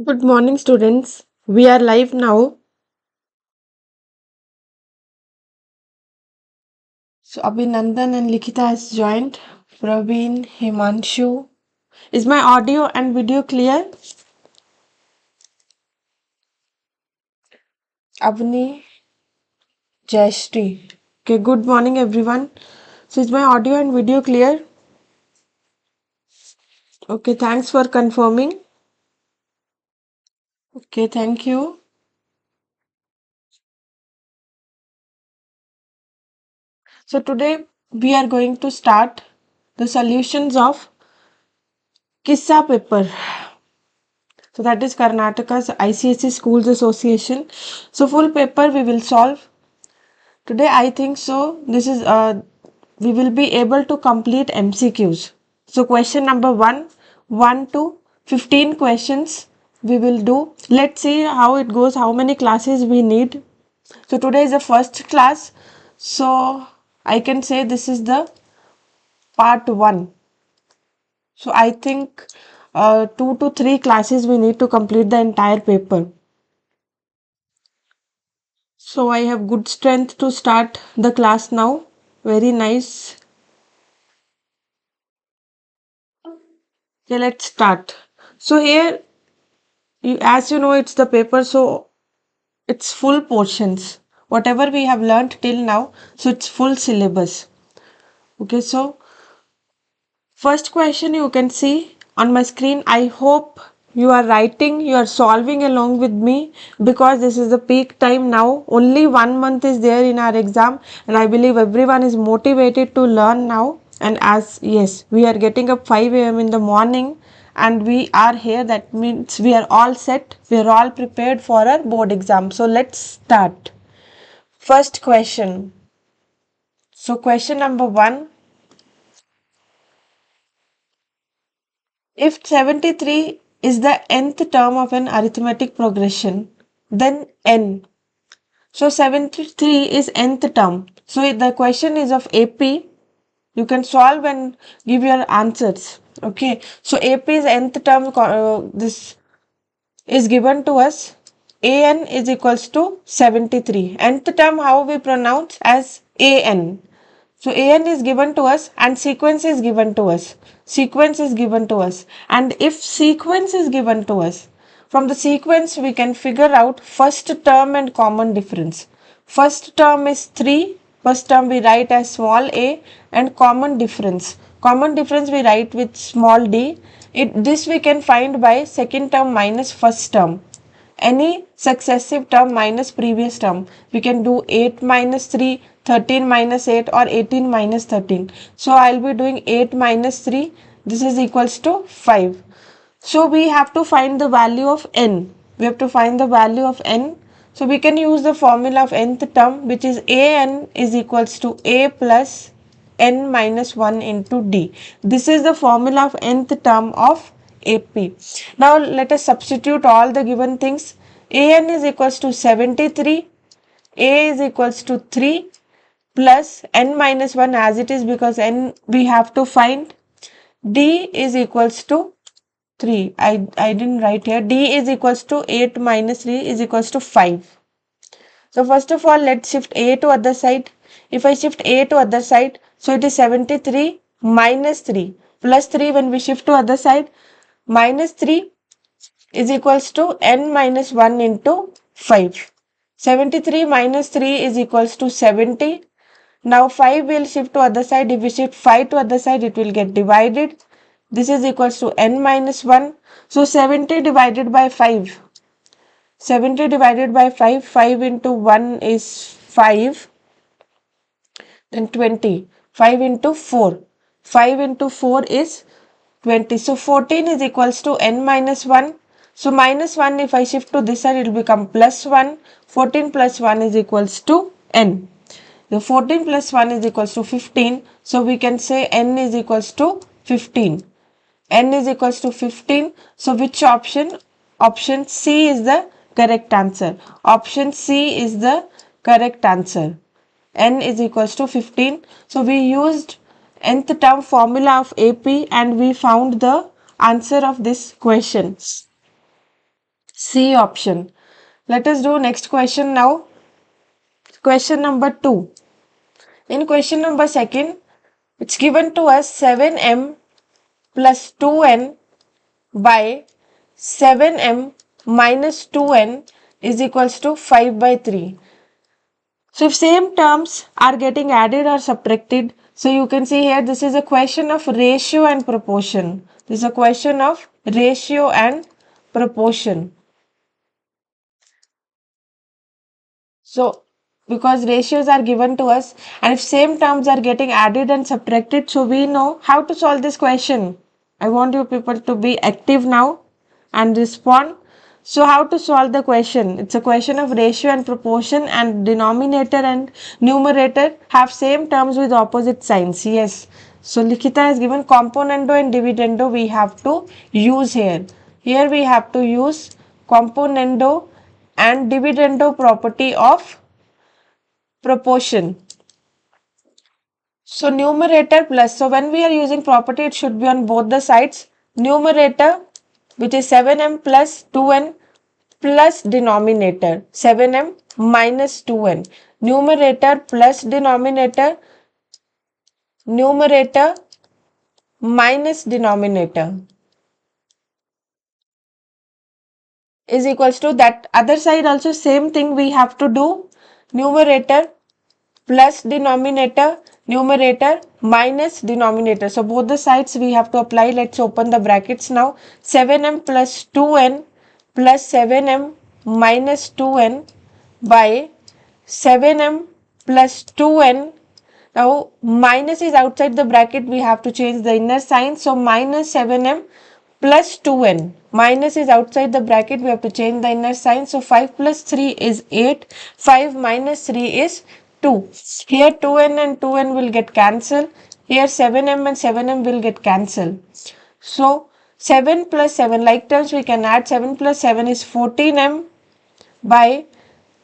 Good morning, students. We are live now. So, Abhinandan and Likita has joined. Praveen, Himanshu. Is my audio and video clear? Avni, Jayashree. Okay, good morning, everyone. So, is my audio and video clear? Okay, thanks for confirming. Okay, thank you. So, today we are going to start the solutions of Kisa paper. So, that is Karnataka's ICSE Schools Association. So, full paper we will solve. Today I think so. We will be able to complete MCQs. So question number 1 to 15 questions we will do. Let's see how it goes, how many classes we need. So today is the first class. So I can say this is the part 1. So I think 2 to 3 classes we need to complete the entire paper. So I have good strength to start the class now. Very nice. Okay, let's start. So here, as you know, it's the paper, so it's full portions. Whatever we have learned till now, so it's full syllabus. Okay, so first question you can see on my screen. I hope you are writing, you are solving along with me because this is the peak time now. Only 1 month is there in our exam, and I believe everyone is motivated to learn now. And as yes, we are getting up 5 a.m. in the morning and we are here, that means we are all set, we are all prepared for our board exam. So let's start. First question. So question number 1. If 73 is the nth term of an arithmetic progression, then n. So 73 is nth term. So if the question is of AP, you can solve and give your answers. Okay. So AP is nth term. This is given to us. AN is equals to 73. Nth term how we pronounce as AN. So AN is given to us and sequence is given to us. Sequence is given to us. And if sequence is given to us, from the sequence we can figure out first term and common difference. First term is 3. First term we write as small a, and common difference. Common difference we write with small d. This we can find by second term minus first term. Any successive term minus previous term. We can do 8 minus 3, 13 minus 8, or 18 minus 13. So I'll be doing 8 minus 3. This is equals to 5. So we have to find the value of n. We have to find the value of n. So we can use the formula of nth term, which is an is equals to a plus n minus 1 into d. This is the formula of nth term of AP. Now let us substitute all the given things. An is equals to 73, a is equals to 3 plus n minus 1 as it is, because n we have to find. D is equals to 3. I didn't write here. D is equals to 8 minus 3 is equals to 5. So first of all, let's shift A to other side. If I shift A to other side, so it is 73 minus 3 plus 3 when we shift to other side. Minus 3 is equals to n minus 1 into 5. 73 minus 3 is equals to 70. Now 5 will shift to other side. If we shift 5 to other side, it will get divided. This is equals to n minus 1. So 70 divided by 5. 70 divided by 5. 5 into 1 is 5. Then 20. 5 into 4. 5 into 4 is 20. So 14 is equals to n minus 1. So minus 1, if I shift to this side, it will become plus 1. 14 plus 1 is equals to n. The 14 plus 1 is equals to 15. So we can say n is equals to 15. N is equals to 15. So which option? Option C is the correct answer. Option C is the correct answer. N is equals to 15. So we used nth term formula of AP and we found the answer of this question. C option. Let us do next question now. Question number 2. In question number second, it's given to us 7m plus 2n by 7m minus 2n is equals to 5 by 3. So if same terms are getting added or subtracted, so you can see here this is a question of ratio and proportion. This is a question of ratio and proportion. So because ratios are given to us and if same terms are getting added and subtracted, so we know how to solve this question. I want you people to be active now and respond. So how to solve the question? It's a question of ratio and proportion and denominator and numerator have same terms with opposite signs. Yes. So Likhita has given componendo and dividendo we have to use here. Here we have to use componendo and dividendo property of proportion. So numerator plus, so when we are using property, it should be on both the sides. Numerator, which is 7m plus 2n plus denominator 7m minus 2n. Numerator plus denominator, numerator minus denominator is equals to that other side also same thing we have to do. Numerator plus denominator, numerator minus denominator. So both the sides we have to apply. Let's open the brackets now. 7m plus 2n plus 7m minus 2n by 7m plus 2n. Now minus is outside the bracket, we have to change the inner sign. So minus 7m plus 2n. Minus is outside the bracket, we have to change the inner sign. So 5 plus 3 is 8. 5 minus 3 is 2. Here 2n and 2n will get cancelled. Here 7m and 7m will get cancelled. So 7 plus 7, like terms we can add. 7 plus 7 is 14m by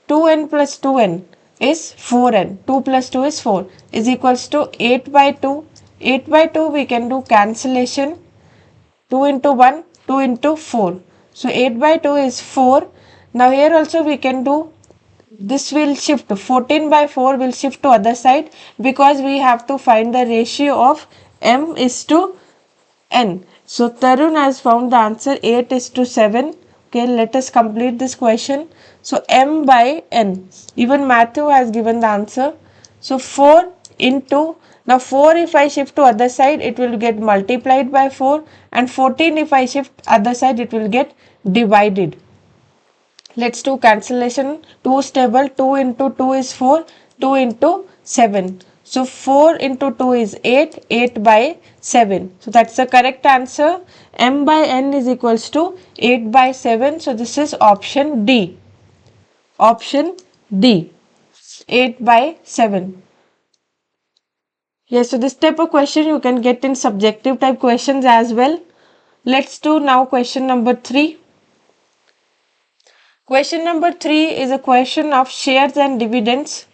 2n plus 2n is 4n. 2 plus 2 is 4 is equals to 8 by 2. 8 by 2 we can do cancellation. 2 into 1, 2 into 4. So 8 by 2 is 4. Now here also we can do, this will shift, 14 by 4 will shift to other side because we have to find the ratio of m is to n. So Tarun has found the answer 8 is to 7. Okay, let us complete this question. So m by n. Even Matthew has given the answer. So 4 into, now 4 if I shift to other side it will get multiplied by 4 and 14 if I shift other side it will get divided. Let's do cancellation. 2 is table, 2 into 2 is 4, 2 into 7. So 4 into 2 is 8, 8 by 7. So that's the correct answer. M by n is equals to 8 by 7. So this is option D. Option D. 8 by 7. Yes, so this type of question you can get in subjective type questions as well. Let's do now question number 3. Question number 3 is a question of shares and dividends.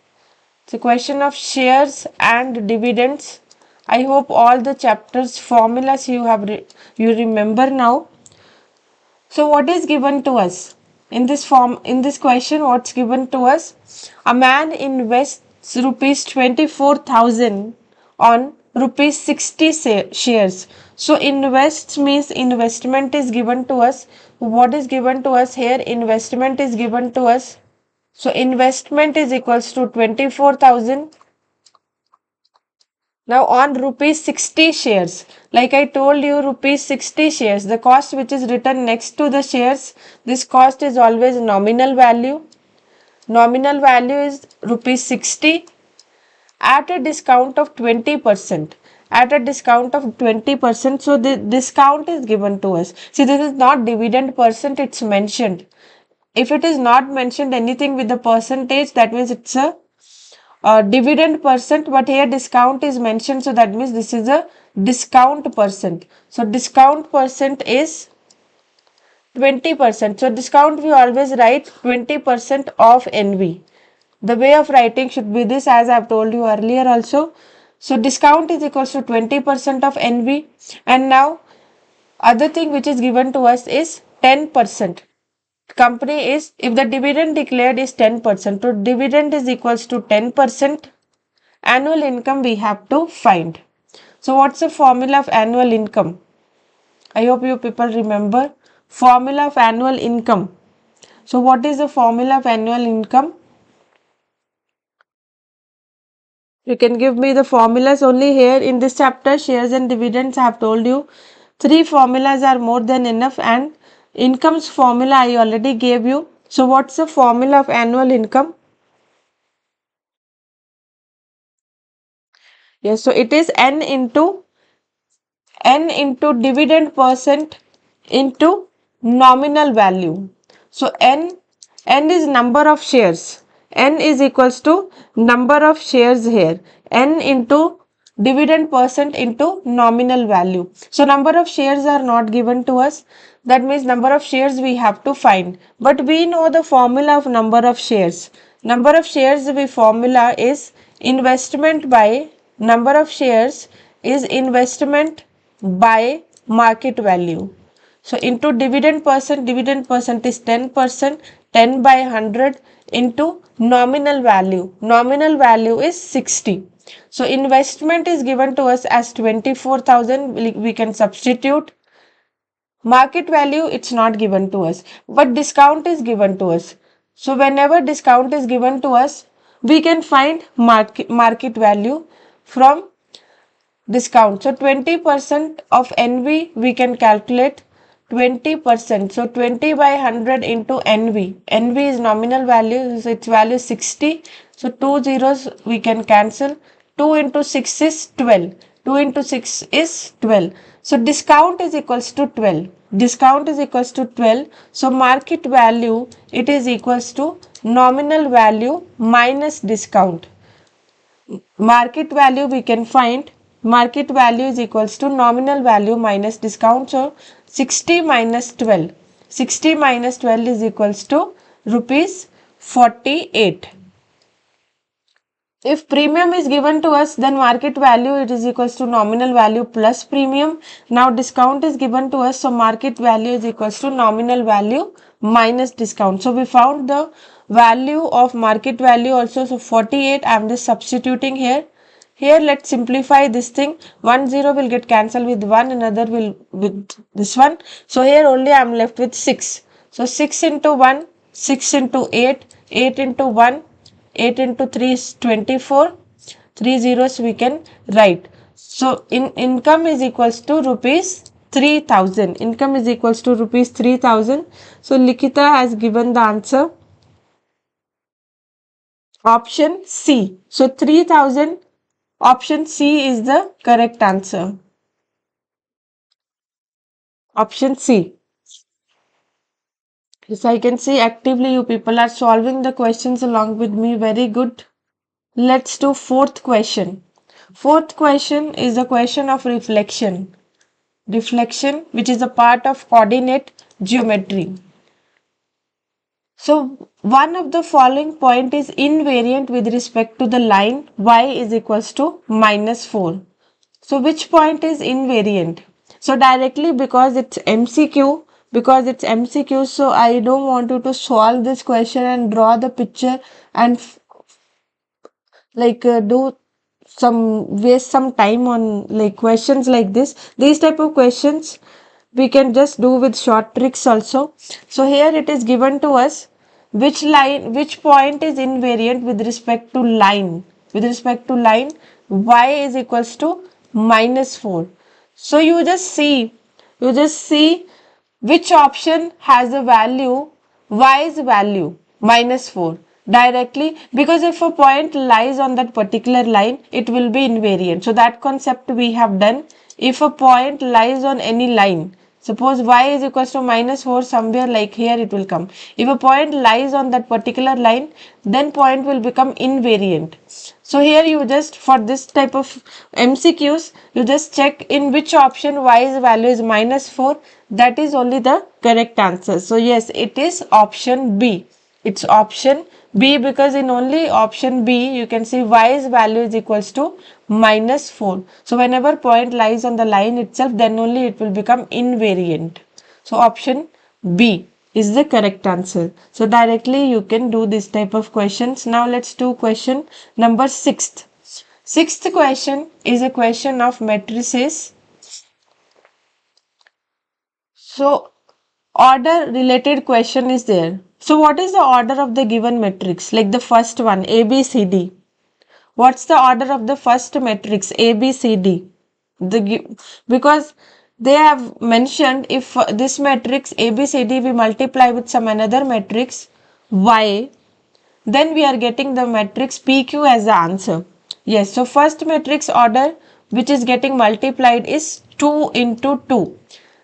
It's a question of shares and dividends. I hope all the chapters formulas you you remember now. So what is given to us in this question? What's given to us? A man invests rupees 24,000 on rupees 60 shares. So invests means investment is given to us. What is given to us here? Investment is given to us. So investment is equals to 24,000. Now on rupees 60 shares, like I told you, rupees 60 shares, the cost which is written next to the shares, this cost is always nominal value. Nominal value is rupees 60 at a discount of 20%. At a discount of 20%, so the discount is given to us. See, this is not dividend percent, it's mentioned. If it is not mentioned anything with the percentage, that means it's a dividend percent, but here discount is mentioned, so that means this is a discount percent. So discount percent is 20%. So discount we always write 20% of NV. The way of writing should be this, as I have told you earlier also. So discount is equals to 20% of NV, and now other thing which is given to us is 10%. company is, if the dividend declared is 10%, so dividend is equals to 10%, annual income we have to find. So what's the formula of annual income? I hope you people remember formula of annual income. So what is the formula of annual income? You can give me the formulas only here in this chapter. Shares and dividends, I have told you 3 formulas are more than enough, and income's formula I already gave you. So what's the formula of annual income? Yes, so it is n into dividend percent into nominal value. So n is number of shares. N is equals to number of shares here. N into dividend percent into nominal value. So number of shares are not given to us. That means number of shares we have to find. But we know the formula of number of shares. Number of shares we formula is investment by number of shares is investment by market value. So into dividend percent is 10%, 10 by 100 into nominal value. Nominal value is 60. So investment is given to us as 24,000. We can substitute. Market value, it's not given to us, but discount is given to us. So whenever discount is given to us, we can find market value from discount. So 20% of NV we can calculate 20%. So 20 by 100 into NV. NV is nominal value, so its value is 60. So 2 zeros we can cancel. 2 into 6 is 12. 2 into 6 is 12. So discount is equals to 12. Discount is equals to 12. So market value, it is equals to nominal value minus discount. Market value we can find, market value is equals to nominal value minus discount. So 60 minus 12. 60 minus 12 is equals to rupees 48. If premium is given to us, then market value it is equals to nominal value plus premium. Now discount is given to us, so market value is equals to nominal value minus discount. So we found the value of market value also. So 48, I am just substituting here. Here let's simplify this thing. 1 0 will get cancelled with 1, another will with this one. So here only I am left with 6. So 6 into 1, 6 into 8, 8 into 1, 8 into 3 is 24. 3 zeros we can write. So income is equals to rupees 3000. Income is equals to rupees 3000. So Likita has given the answer option C. So 3000, option C is the correct answer. Option C. Yes, I can see actively you people are solving the questions along with me. Very good. Let's do fourth question. Fourth question is a question of reflection. Reflection, which is a part of coordinate geometry. So one of the following point is invariant with respect to the line y is equals to minus 4. So which point is invariant? So directly because it's MCQ, so I don't want you to solve this question and draw the picture and do some waste some time on like questions like this. These type of questions we can just do with short tricks also. So here it is given to us which point is invariant with respect to line. With respect to line, y is equals to minus 4. So you just see which option has a value, y's value minus 4 directly, because if a point lies on that particular line, it will be invariant. So that concept we have done. If a point lies on any line, suppose y is equals to minus 4, somewhere like here it will come. If a point lies on that particular line, then point will become invariant. So here you just, for this type of MCQs, you just check in which option y's value is minus 4. That is only the correct answer. So yes, it is option B. It's option B, because in only option B you can see y's value is equals to minus 4. So whenever point lies on the line itself, then only it will become invariant. So option B. is the correct answer. So directly you can do this type of questions. Now let's do question number 6. Sixth question is a question of matrices. So order related question is there. So what is the order of the given matrix? Like the first one, A, B, C, D. What's the order of the first matrix, A, B, C, D? Because they have mentioned if this matrix A, B, C, D we multiply with some another matrix Y, then we are getting the matrix PQ as the answer. Yes, so first matrix order which is getting multiplied is 2 into 2.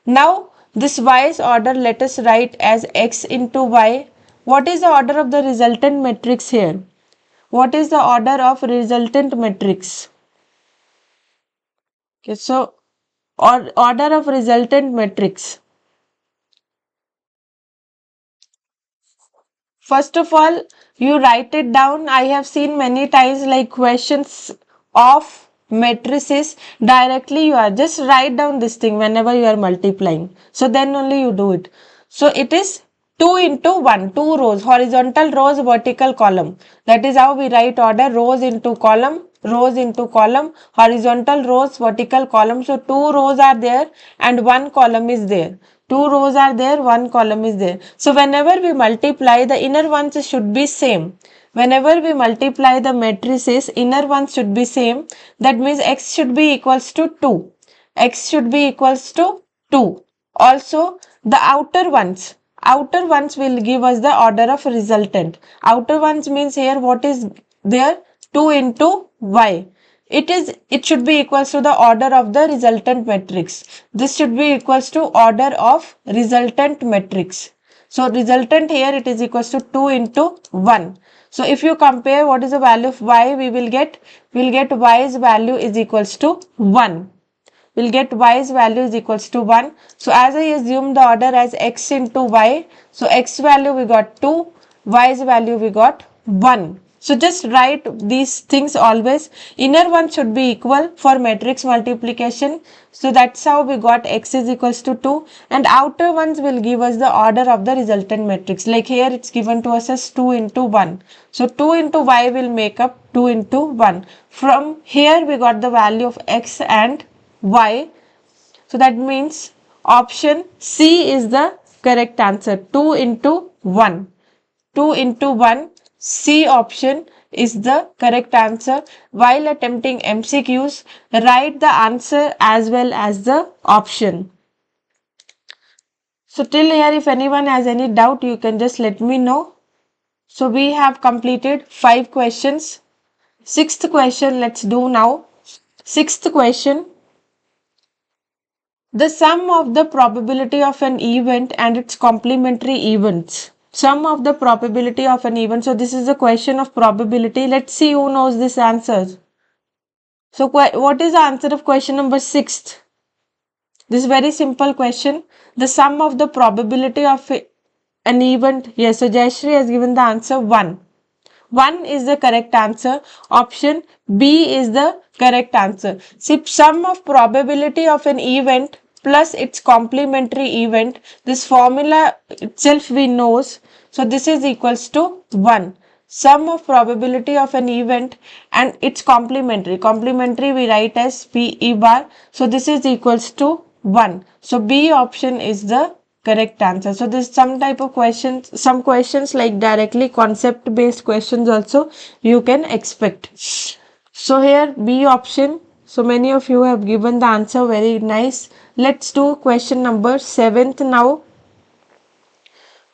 Now this Y's order let us write as X into Y. What is the order of the resultant matrix here? What is the order of resultant matrix? Okay, so order of resultant matrix. First of all, you write it down. I have seen many times like questions of matrices directly you are just write down this thing whenever you are multiplying. So then only you do it. So it is 2 into 1, 2 rows, horizontal rows, vertical column. That is how we write order, rows into column, horizontal rows, vertical column. So 2 rows are there and 1 column is there. 2 rows are there, 1 column is there. So whenever we multiply, the inner ones should be same. Whenever we multiply the matrices, inner ones should be same. That means x should be equals to 2. X should be equals to 2. Also, the outer ones will give us the order of resultant. Outer ones means here what is there? 2 into y. It should be equals to the order of the resultant matrix. This should be equals to order of resultant matrix. So resultant here it is equals to 2 into 1. So if you compare what is the value of y, we will get y's value is equals to 1. We'll get y's value is equals to 1. So as I assume the order as x into y, so x value we got 2, y's value we got 1. So just write these things always. Inner one should be equal for matrix multiplication. So that's how we got x is equals to 2, and outer ones will give us the order of the resultant matrix. Like here it's given to us as 2 into 1. So 2 into y will make up 2 into 1. From here we got the value of x and y. So that means option C is the correct answer. 2 into 1. 2 into 1. C option is the correct answer. While attempting MCQs, write the answer as well as the option. So till here, if anyone has any doubt, you can just let me know. So we have completed 5 questions. Sixth question, let's do now. Sixth question. The sum of the probability of an event and its complementary events. Sum of the probability of an event. So this is a question of probability. Let's see who knows this answer. So what is the answer of question number 6? This is very simple question. The sum of the probability of an event. Yes, so Jayashree has given the answer 1. 1 is the correct answer. Option B is the correct answer. See, sum of probability of an event plus its complementary event. This formula itself we knows. So this is equals to 1. Sum of probability of an event and its complementary. Complementary we write as PE bar. So this is equals to 1. So B option is the correct answer. So this some type of questions, some questions like directly concept based questions also you can expect. So here B option. So many of you have given the answer, very nice. Let's do question number 7th now.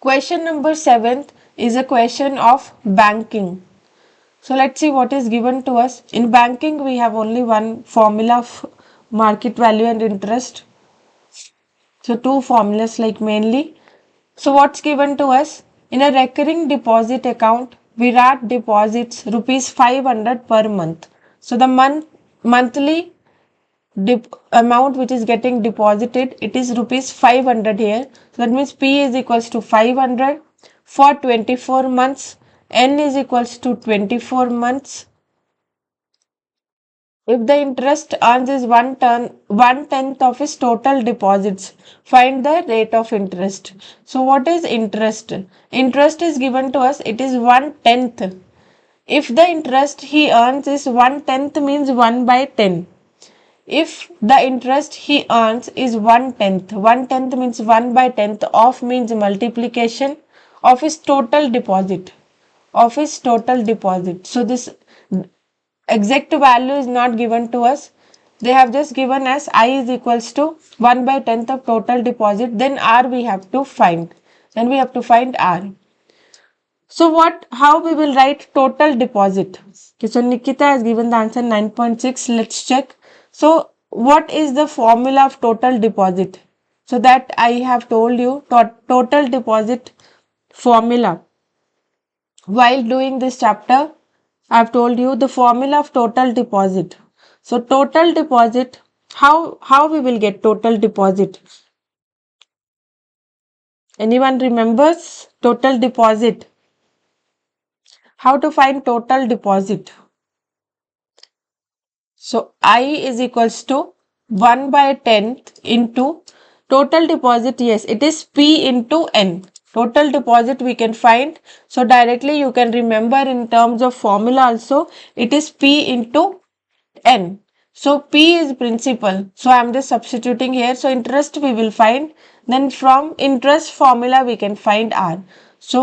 Question number 7th is a question of banking. So let's see what is given to us. In banking we have only one formula of market value and interest. So two formulas like mainly. So what's given to us? In a recurring deposit account, Virat deposits rupees 500 per month. So the monthly amount which is getting deposited, it is rupees 500 here. So that means P is equals to 500 for 24 months. N is equals to 24 months. If the interest earns is 1/10 of his total deposits, find the rate of interest. So what is interest? Interest is given to us, it is 1/10. If the interest he earns is 1/10 means 1/10. If the interest he earns is 1/10, 1/10 means 1/10 of means multiplication of his total deposit. Of his total deposit. So this exact value is not given to us. They have just given us I is equals to 1/10 of total deposit. Then R we have to find. Then we have to find R. So how we will write total deposit? Okay, so Nikita has given the answer 9.6. Let's check. So what is the formula of total deposit? So that I have told you total deposit formula. While doing this chapter, I have told you the formula of total deposit. So total deposit, how we will get total deposit? Anyone remembers total deposit? How to find total deposit? So I is equals to 1/10 into total deposit. Yes, it is P into N. Total deposit we can find. So directly you can remember in terms of formula also, it is P into N. So P is principal. So I am just substituting here. So interest we will find. Then from interest formula we can find R. So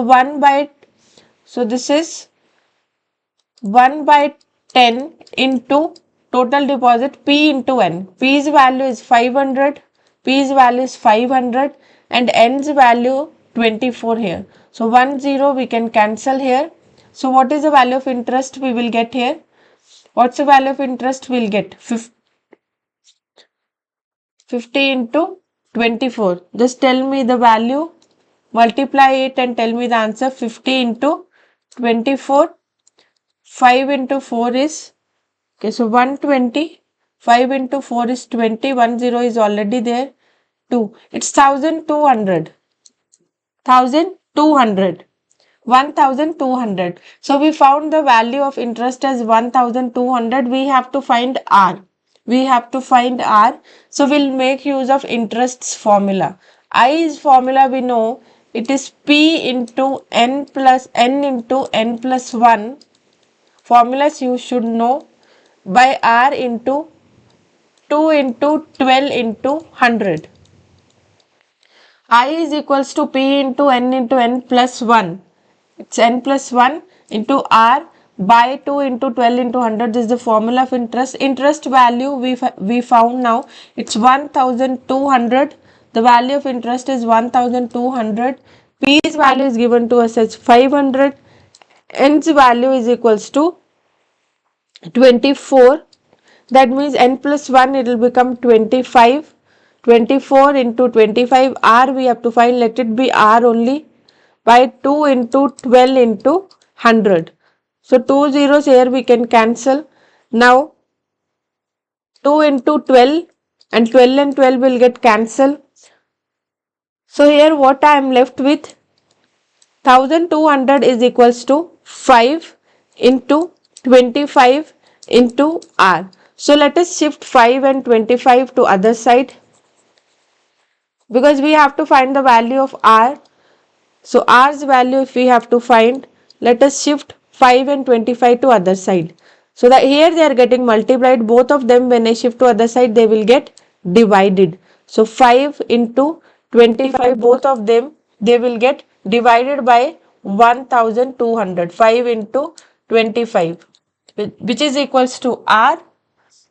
so this is 1/10 into total deposit P into N. P's value is 500, P's value is 500 and N's value 24 here. So 10 we can cancel here. So what is the value of interest we will get here? What's the value of interest we'll get? 50 into 24. Just tell me the value, multiply it and tell me the answer. 50 into 24. 5 into 4 is, okay, so 120. 5 into 4 is 20. 10 is already there. 2. It's 1200. 1200. 1200. So we found the value of interest as 1200. We have to find R. We have to find R. So we'll make use of interest's formula. I's formula we know it is P into N plus N into N plus 1. Formulas you should know, by R into 2 into 12 into 100. I is equals to P into N plus 1. It's N plus 1 into R by 2 into 12 into 100. This is the formula of interest. Interest value we found now. It's 1200. The value of interest is 1200. P's value is given to us as 500. N's value is equals to 24. That means N plus 1 it will become 25. 24 into 25. R we have to find. Let it be R only. By 2 into 12 into 100. So 2 zeros here we can cancel. Now 2 into 12 and 12 will get cancelled. So here what I am left with, 1200 is equals to 5 into 25 into R. So let us shift 5 and 25 to other side, because we have to find the value of R. So R's value if we have to find, let us shift 5 and 25 to other side. So that here they are getting multiplied, both of them when I shift to other side they will get divided. So 5 into 25, both of them they will get divided by 1200. 5 into 25 which is equals to R.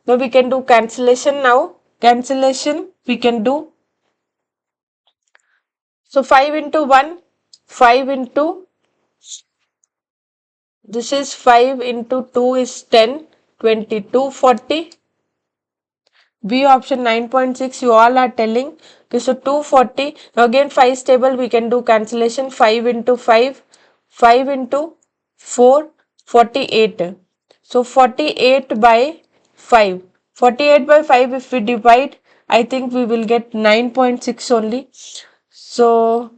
So we can do cancellation now. Cancellation we can do. So 5 into 1, 5 into, this is 5 into 2 is 10, 22, 40. B option 9.6 you all are telling. Okay, so 240. Again 5 stable we can do cancellation. 5 into 5, 5 into 4, 48. So 48 by 5. 48 by 5 if we divide, I think we will get 9.6 only. So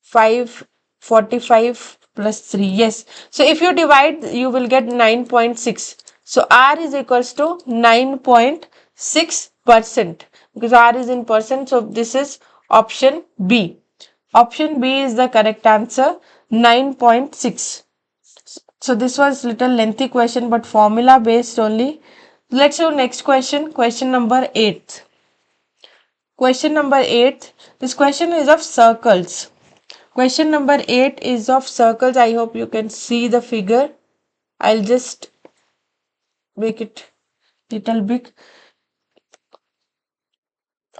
545 plus 3. Yes. So if you divide, you will get 9.6. So R is equals to 9.6% because R is in percent. So this is option B. Option B is the correct answer, 9.6. So this was little lengthy question but formula based only. Let's do next question, question number 8. Question number 8, this question is of circles. Question number 8 is of circles. I hope you can see the figure. I'll just make it little big.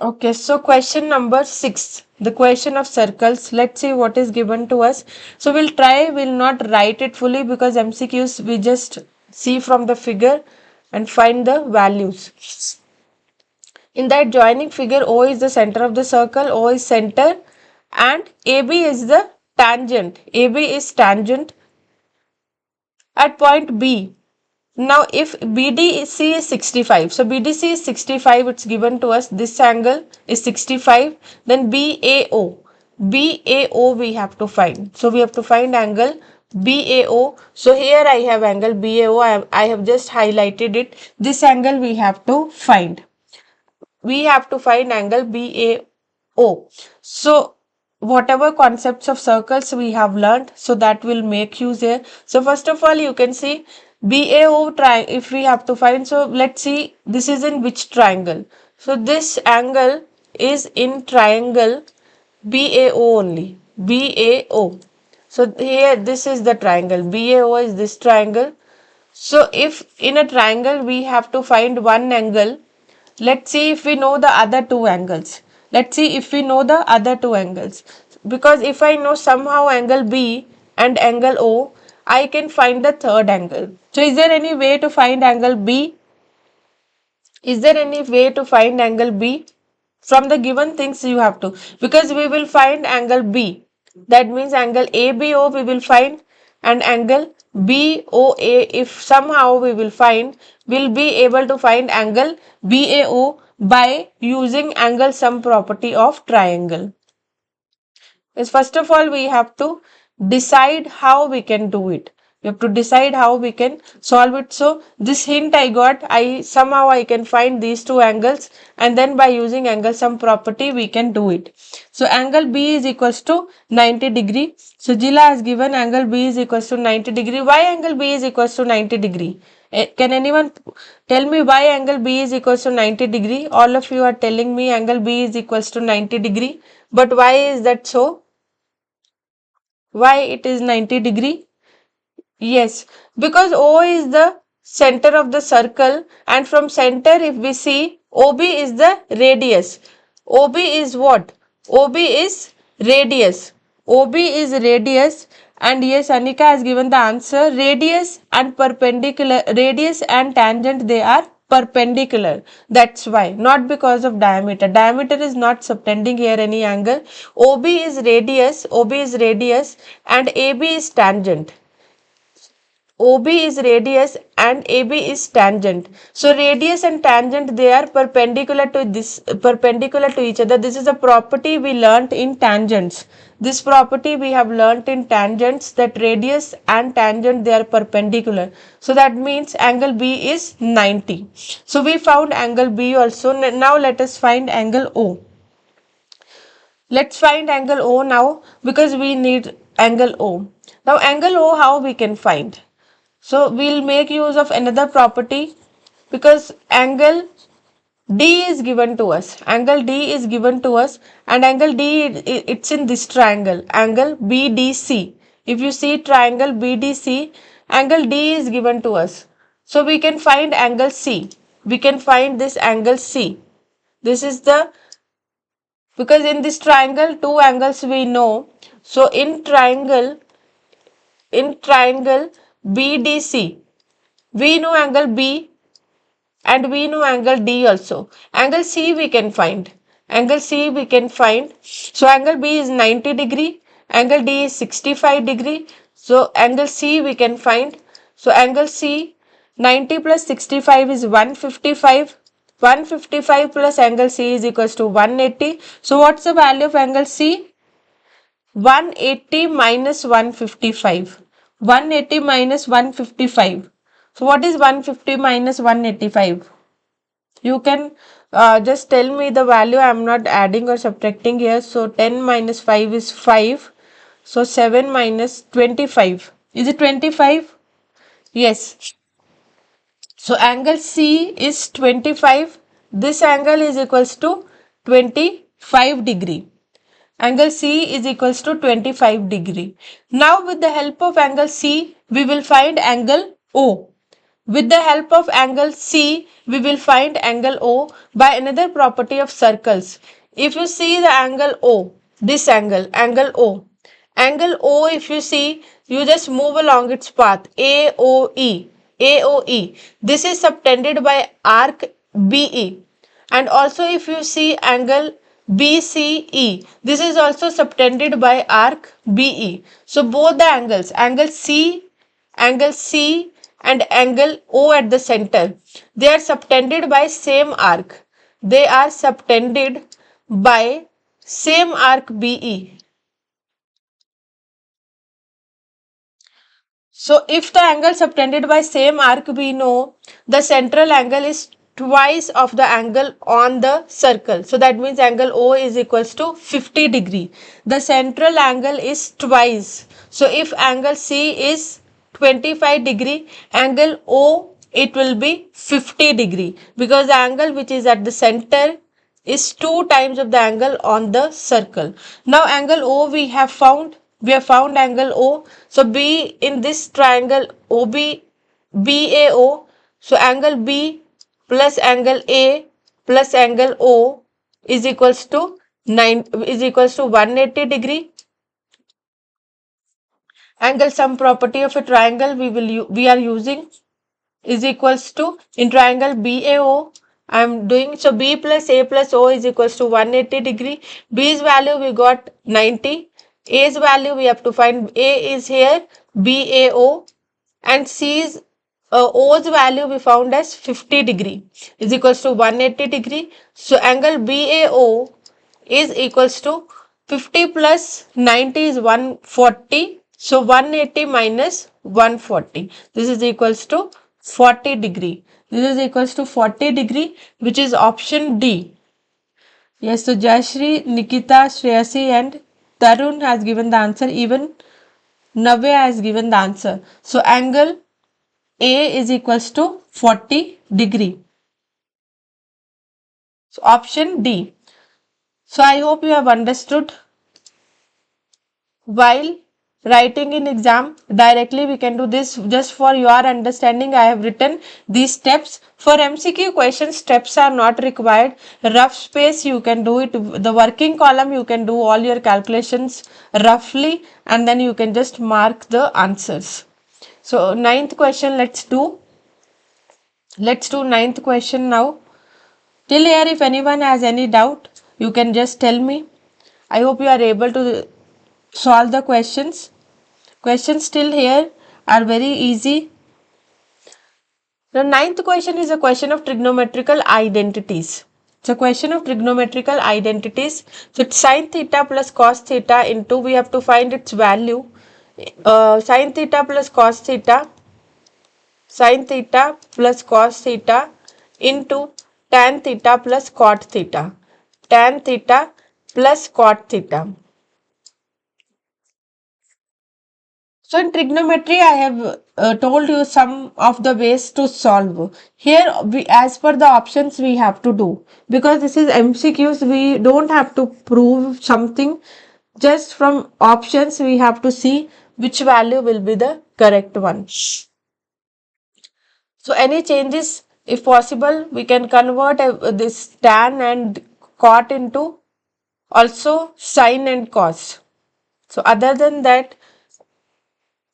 Okay, so question number 6, the question of circles. Let's see what is given to us. So we'll not write it fully because MCQs we just see from the figure and find the values. In that joining figure, O is the center of the circle, O is center and AB is the tangent. AB is tangent at point B. Now if BDC is 65, so BDC is 65, it's given to us, this angle is 65, then BAO. BAO we have to find. So we have to find angle BAO. So here I have angle BAO, I have just highlighted it. This angle we have to find. We have to find angle BAO. So whatever concepts of circles we have learned, so that will make use here. So first of all, you can see BAO triangle if we have to find. So let's see this is in which triangle. So this angle is in triangle BAO only. BAO. So here this is the triangle. BAO is this triangle. So if in a triangle we have to find one angle, let's see if we know the other two angles. Let's see if we know the other two angles. Because if I know somehow angle B and angle O, I can find the third angle. So is there any way to find angle B? Is there any way to find angle B? From the given things you have to. Because we will find angle B. That means angle ABO we will find and angle BOA if somehow we will find, we'll be able to find angle BAO by using angle sum property of triangle. Is first of all we have to decide how we can do it. We have to decide how we can solve it. So this hint I got, somehow I can find these two angles and then by using angle sum property we can do it. So angle B is equals to 90 degree. So Jila has given angle B is equals to 90 degree. Why angle B is equals to 90 degree? Can anyone tell me why angle B is equals to 90 degree? All of you are telling me angle B is equals to 90 degree. But why is that so? Why it is 90 degree? Yes, because O is the center of the circle and from center if we see OB is the radius. OB is what? OB is radius. OB is radius and yes, Anika has given the answer. Radius and perpendicular, radius and tangent they are perpendicular. That's why, not because of diameter. Diameter is not subtending here any angle. OB is radius and AB is tangent. OB is radius and AB is tangent. So radius and tangent they are perpendicular to each other. This is a property we learnt in tangents. This property we have learnt in tangents that radius and tangent they are perpendicular. So that means angle B is 90. So we found angle B also. Now let us find angle O. Let's find angle O now because we need angle O. Now angle O how we can find? So we'll make use of another property because angle D is given to us. Angle D is given to us and angle D it's in this triangle. Angle BDC. If you see triangle BDC, angle D is given to us. So we can find angle C. We can find this angle C. This is the, because in this triangle two angles we know. So in triangle BDC, we know angle B and we know angle D also. Angle C we can find. Angle C we can find. So angle B is 90 degree. Angle D is 65 degree. So angle C we can find. So angle C 90 plus 65 is 155. 155 plus angle C is equals to 180. So what's the value of angle C? 180 minus 155. 180 minus 155. So what is 150 minus 185? You can just tell me the value. I am not adding or subtracting here. So 10 minus 5 is 5. So 7 minus 25. Is it 25? Yes. So angle C is 25. This angle is equals to 25 degree. Angle C is equals to 25 degree. Now with the help of angle C, we will find angle O. With the help of angle C, we will find angle O by another property of circles. If you see the angle O, this angle, angle O. Angle O, if you see, you just move along its path, AOE. AOE. This is subtended by arc BE. And also if you see angle BCE, this is also subtended by arc BE. So both the angles, angle C and angle O at the center, they are subtended by same arc. They are subtended by same arc BE. So if the angle subtended by same arc, we know the central angle is twice of the angle on the circle. So that means angle O is equals to 50 degree. The central angle is twice. So if angle C is 25 degree, angle O it will be 50 degree, because the angle which is at the center is 2 times of the angle on the circle. Now angle O we have found angle O. So B in this triangle OB, BAO. So angle B plus angle A plus angle O is equals to 180 degree. Angle sum property of a triangle we are using is equals to, in triangle BAO, I am doing, so B plus A plus O is equals to 180 degree. B's value we got 90. A's value we have to find. A is here, BAO, and C's O's value we found as 50 degree is equals to 180 degree. So angle BAO is equals to 50 plus 90 is 140. So 180 minus 140. This is equals to 40 degree. This is equals to 40 degree, which is option D. Yes, so Jayashri, Nikita, Shreyasi and Tarun has given the answer. Even Navya has given the answer. So angle A is equals to 40 degree. So option D. So I hope you have understood. While writing in exam directly we can do this. Just for your understanding, I have written these steps. For MCQ questions, steps are not required. Rough space you can do it. The working column you can do all your calculations roughly, and then you can just mark the answers. So ninth question, let's do ninth question now. Till here, if anyone has any doubt, you can just tell me. I hope you are able to solve the questions. Questions still here are very easy. The ninth question is a question of trigonometrical identities. It's a question of trigonometrical identities. So it's sine theta plus cos theta into, we have to find its value. Sine theta plus cos theta, sine theta plus cos theta into tan theta plus cot theta. Tan theta plus cot theta. So in trigonometry, I have told you some of the ways to solve. Here, as per the options, we have to do. Because this is MCQs, we don't have to prove something. Just from options, we have to see which value will be the correct one. So any changes, if possible, we can convert this tan and cot into also sine and cos. So other than that,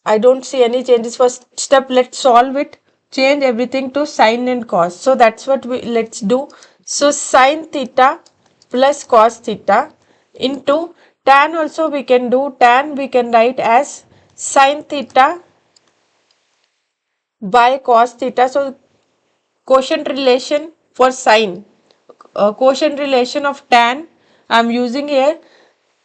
I don't see any changes. First step, let's solve it. Change everything to sine and cos. So that's what let's do. So sine theta plus cos theta into tan, also we can do. Tan we can write as sine theta by cos theta. So quotient relation for sine, quotient relation of tan I am using here.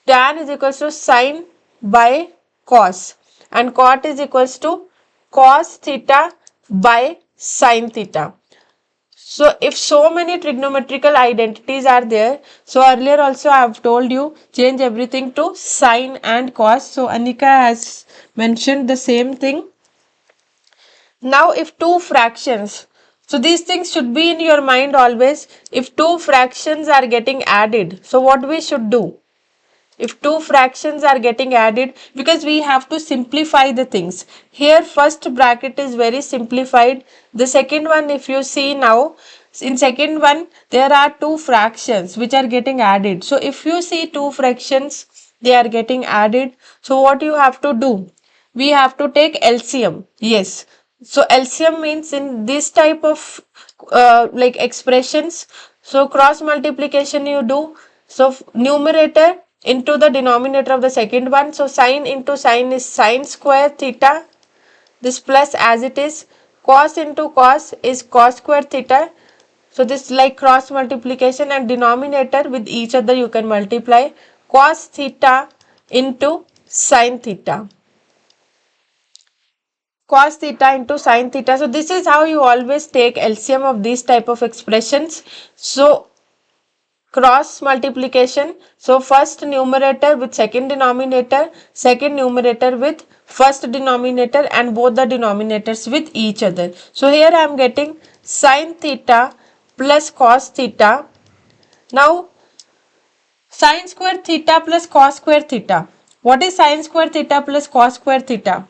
Tan is equals to sine by cos, and cot is equals to cos theta by sine theta. So if so many trigonometrical identities are there, so earlier also I have told you change everything to sine and cos. So Anika has mentioned the same thing. Now if two fractions, so these things should be in your mind always. If two fractions are getting added, so what we should do? If two fractions are getting added, because we have to simplify the things. Here first bracket is very simplified. The second one, if you see now, in second one there are two fractions which are getting added. So if you see two fractions, they are getting added. So what you have to do? We have to take LCM. Yes. So LCM means in this type of like expressions, so cross multiplication you do. So numerator into the denominator of the second one. So sine into sine is sine square theta. This plus as it is. Cos into cos is cos square theta. So this like cross multiplication, and denominator with each other you can multiply. Cos theta into sine theta. Cos theta into sine theta. So this is how you always take LCM of these type of expressions. So cross multiplication. So first numerator with second denominator, second numerator with first denominator, and both the denominators with each other. So here I am getting sine theta plus cos theta. Now sine square theta plus cos square theta. What is sine square theta plus cos square theta?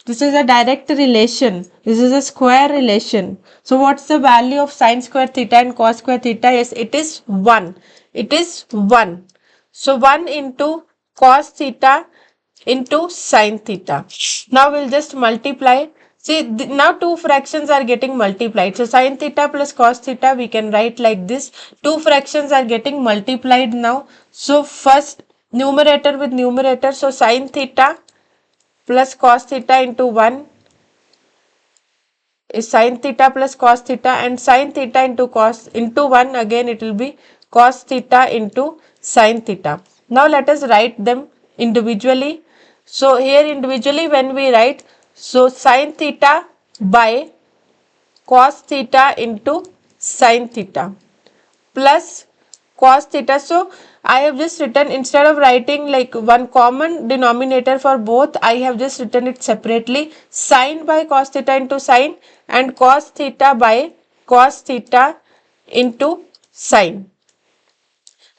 This is a direct relation. This is a square relation. So what's the value of sine square theta and cos square theta? Yes, it is 1. It is 1. So 1 into cos theta into sine theta. Now we'll just multiply. See, now two fractions are getting multiplied. So sine theta plus cos theta we can write like this. Two fractions are getting multiplied now. So first numerator with numerator. So sine theta plus cos theta into 1 is sine theta plus cos theta, and sine theta into cos into 1 again it will be cos theta into sine theta. Now let us write them individually. So here individually when we write, so sine theta by cos theta into sine theta plus cos theta. So I have just written, instead of writing like one common denominator for both, I have just written it separately. Sine by cos theta into sine, and cos theta by cos theta into sine.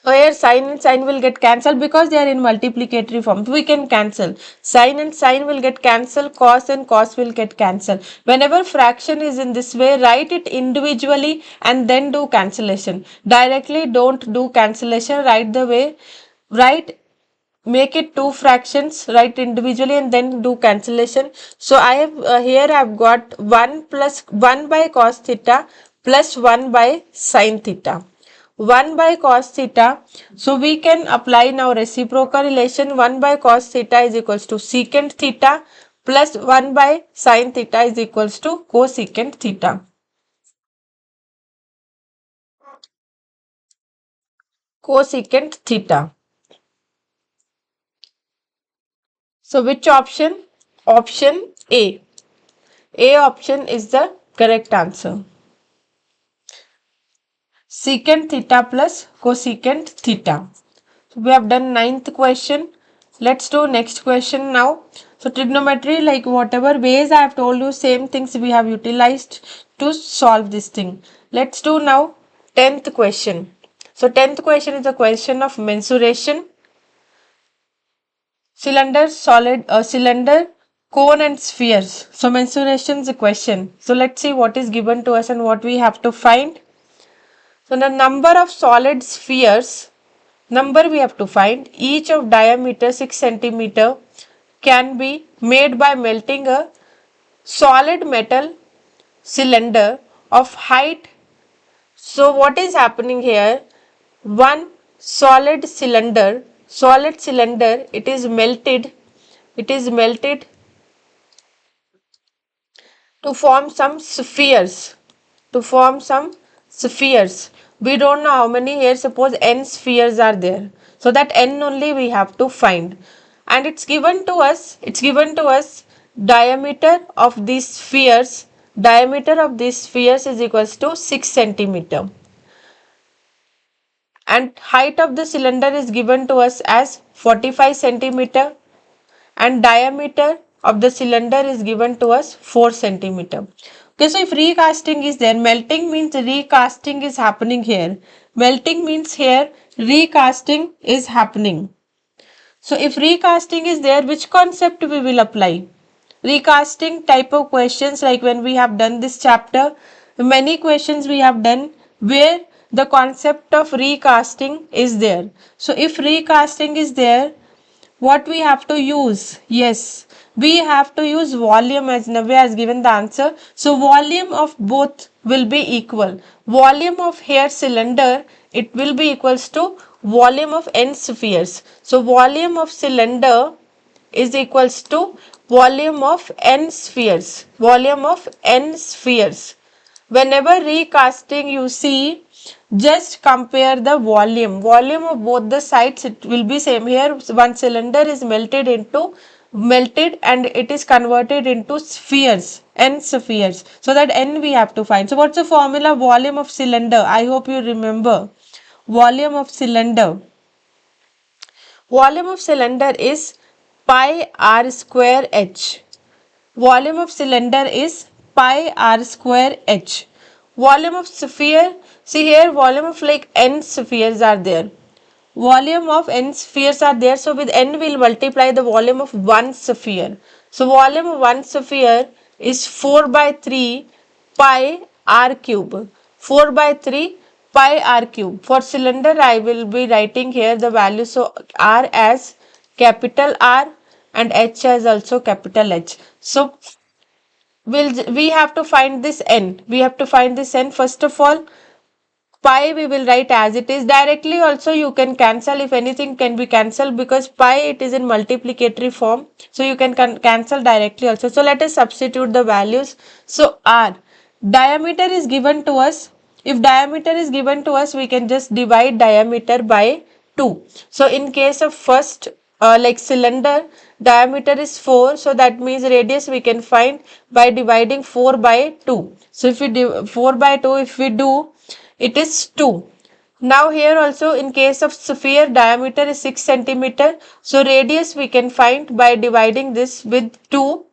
So here sine and sine will get cancelled because they are in multiplicatory form. We can cancel. Sine and sine will get cancelled. Cos and cos will get cancelled. Whenever fraction is in this way, write it individually and then do cancellation. Directly don't do cancellation. Write the way. Write, make it two fractions, write individually and then do cancellation. So I have here I have got 1 plus 1 by cos theta plus 1 by sine theta. 1 by cos theta. So we can apply now reciprocal relation. 1 by cos theta is equals to secant theta plus 1 by sine theta is equals to cosecant theta. Cosecant theta. So which option? Option A. A option is the correct answer. Secant theta plus cosecant theta. So we have done 9th question. Let's do next question now. So trigonometry, like whatever ways I have told you, same things we have utilized to solve this thing. Let's do now 10th question. So 10th question is a question of mensuration. Cylinder, solid, cylinder, cone and spheres. So mensuration is a question. So let's see what is given to us and what we have to find. So the number of solid spheres, number we have to find, each of diameter 6 centimeter, can be made by melting a solid metal cylinder of height. So what is happening here? One solid cylinder, it is melted to form some spheres, we don't know how many here. Suppose n spheres are there, so that n only we have to find, and it's given to us diameter of these spheres diameter of these spheres is equals to 6 centimeter. And height of the cylinder is given to us as 45 centimeter, and diameter of the cylinder is given to us 4 centimeter. Okay, so if recasting is there, melting means recasting is happening here. Melting means here recasting is happening. So if recasting is there, which concept we will apply? Recasting type of questions, like when we have done this chapter, many questions we have done where the concept of recasting is there. So if recasting is there, what we have to use? Yes, we have to use volume, as Navya has given the answer. So volume of both will be equal. Volume of hair cylinder, it will be equals to volume of n spheres. So volume of cylinder is equals to volume of n spheres. Volume of n spheres. Whenever recasting you see, just compare the volume. Volume of both the sides, it will be same. Here one cylinder is melted and it is converted into spheres, n spheres. So that n we have to find. So what's the formula? Volume of cylinder. I hope you remember. Volume of cylinder. Volume of cylinder is pi r square h. Volume of cylinder is pi r square h. Volume of sphere, see here volume of like n spheres are there. Volume of n spheres are there. So with n we will multiply the volume of one sphere. So volume of one sphere is 4 by 3 pi r cube. 4 by 3 pi r cube. For cylinder I will be writing here the value. So r as capital R and h as also capital H. So we have to find this n. We have to find this n. First of all, pi we will write as it is. Directly also you can cancel, if anything can be cancelled, because pi it is in multiplicatory form. So you can cancel directly also. So let us substitute the values. So r, diameter is given to us. If diameter is given to us, we can just divide diameter by 2. So in case of first like cylinder, diameter is 4. So that means radius we can find by dividing 4 by 2. So if we do 4 by 2, if we do, it is 2. Now here also in case of sphere, diameter is 6 centimeter. So radius we can find by dividing this with 2.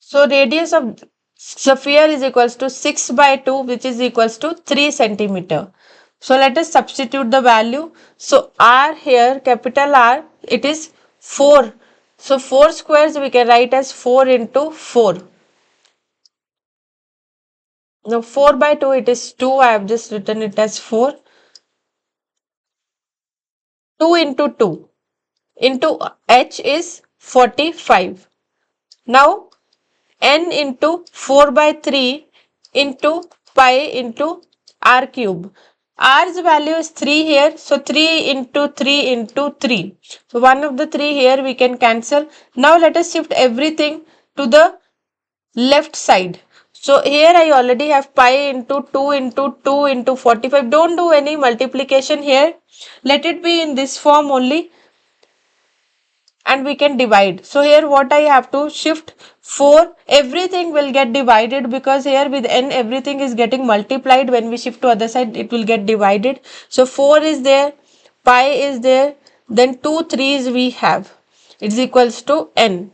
So radius of sphere is equals to 6 by 2, which is equals to 3 centimeter. So let us substitute the value. So R here, capital R, it is 4. So 4 squares we can write as 4 into 4. Now 4 by 2 it is 2. I have just written it as 4. 2 into 2 into H is 45. Now n into 4 by 3 into pi into r cube. R's value is 3 here. So 3 into 3 into 3. So one of the 3 here we can cancel. Now let us shift everything to the left side. So here I already have pi into 2 into 2 into 45. Don't do any multiplication here. Let it be in this form only and we can divide. So here what I have to shift 4, everything will get divided because here with n everything is getting multiplied. When we shift to other side it will get divided. So 4 is there, pi is there, then 2 3's we have. It's equals to n.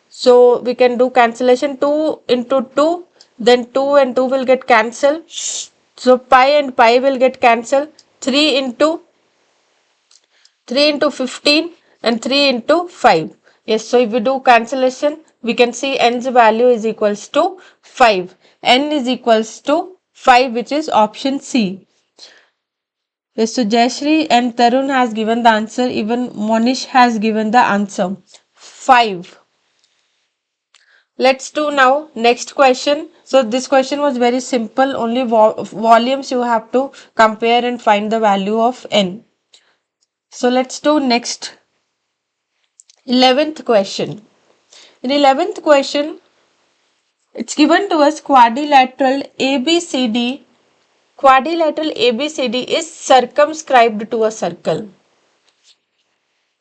So we can do cancellation. 2 into 2, then 2 and 2 will get cancelled. So pi and pi will get cancelled. 3 into 15 and 3 into 5. Yes, so if we do cancellation, we can see n's value is equals to 5. N is equals to 5, which is option C. Yes, so Jayashree and Tarun has given the answer. Even Monish has given the answer. 5. Let's do now next question. So this question was very simple. Only volumes you have to compare and find the value of n. So let's do next 11th question. In 11th question, it's given to us quadrilateral ABCD. Quadrilateral ABCD is circumscribed to a circle.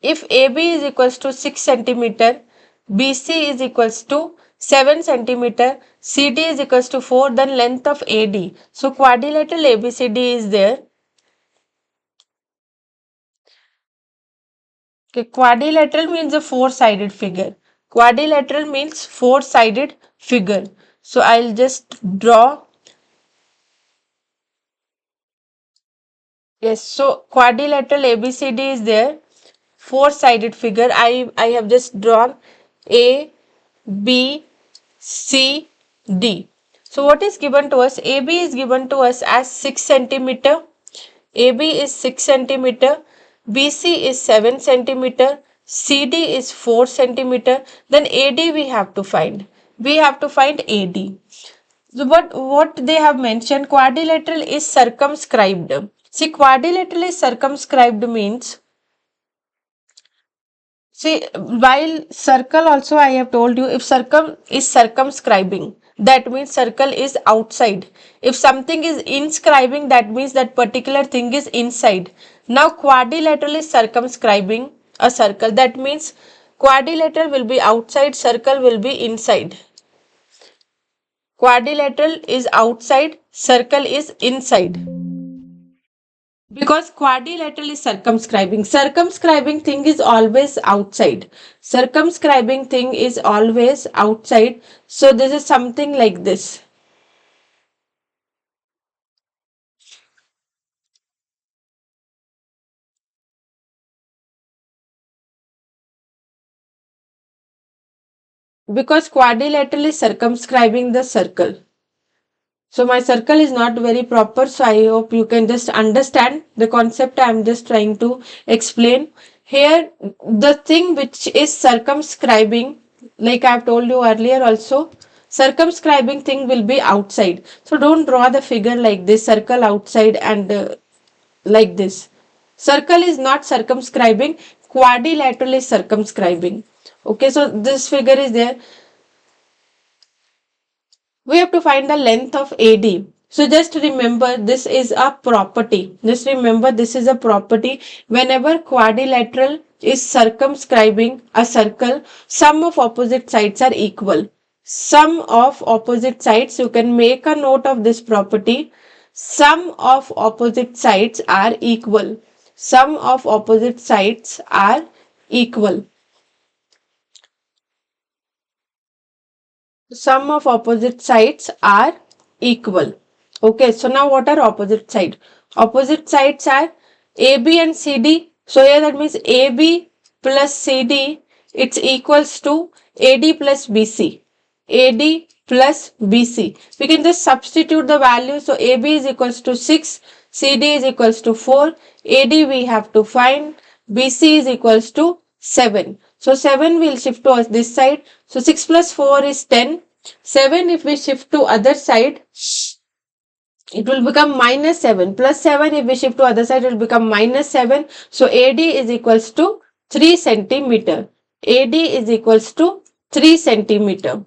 If AB is equals to 6 centimeter, BC is equals to 7 centimeter, CD is equals to 4, then length of AD. So quadrilateral ABCD is there. Okay, quadrilateral means a four-sided figure. Quadrilateral means four-sided figure. So I'll just draw. Yes, so quadrilateral ABCD is there. Four-sided figure. I have just drawn A, B, C, D. So what is given to us? AB is given to us as 6 centimeter. AB is 6 centimeter. BC is 7 centimeter. CD is 4 centimeter. Then AD we have to find. We have to find AD. So what they have mentioned, quadrilateral is circumscribed. See, quadrilateral is circumscribed means, see, while circle also I have told you, if circum is circumscribing, that means circle is outside. If something is inscribing, that means that particular thing is inside. Now quadrilateral is circumscribing a circle. That means quadrilateral will be outside, circle will be inside. Quadrilateral is outside, circle is inside. Because quadrilateral is circumscribing. Circumscribing thing is always outside. Circumscribing thing is always outside. So this is something like this. Because quadrilateral is circumscribing the circle. So my circle is not very proper. So I hope you can just understand the concept I am just trying to explain. Here the thing which is circumscribing, like I have told you earlier also, circumscribing thing will be outside. So don't draw the figure like this, circle outside and like this. Circle is not circumscribing, quadrilateral is circumscribing. Okay, so this figure is there. We have to find the length of AD. So just remember this is a property. Just remember this is a property. Whenever quadrilateral is circumscribing a circle, sum of opposite sides are equal. Sum of opposite sides, you can make a note of this property. Sum of opposite sides are equal. Sum of opposite sides are equal. Sum of opposite sides are equal. Okay, so now what are opposite side? Opposite sides are AB and CD. So here that means AB plus CD, it's equals to AD plus BC. AD plus BC. We can just substitute the value. So AB is equals to 6, CD is equals to 4, AD we have to find, BC is equals to 7. So 7 will shift to this side. So 6 plus 4 is 10. 7 if we shift to other side, it will become minus 7. Plus 7 if we shift to other side, it will become minus 7. So AD is equals to 3 centimeter. AD is equals to 3 centimeter.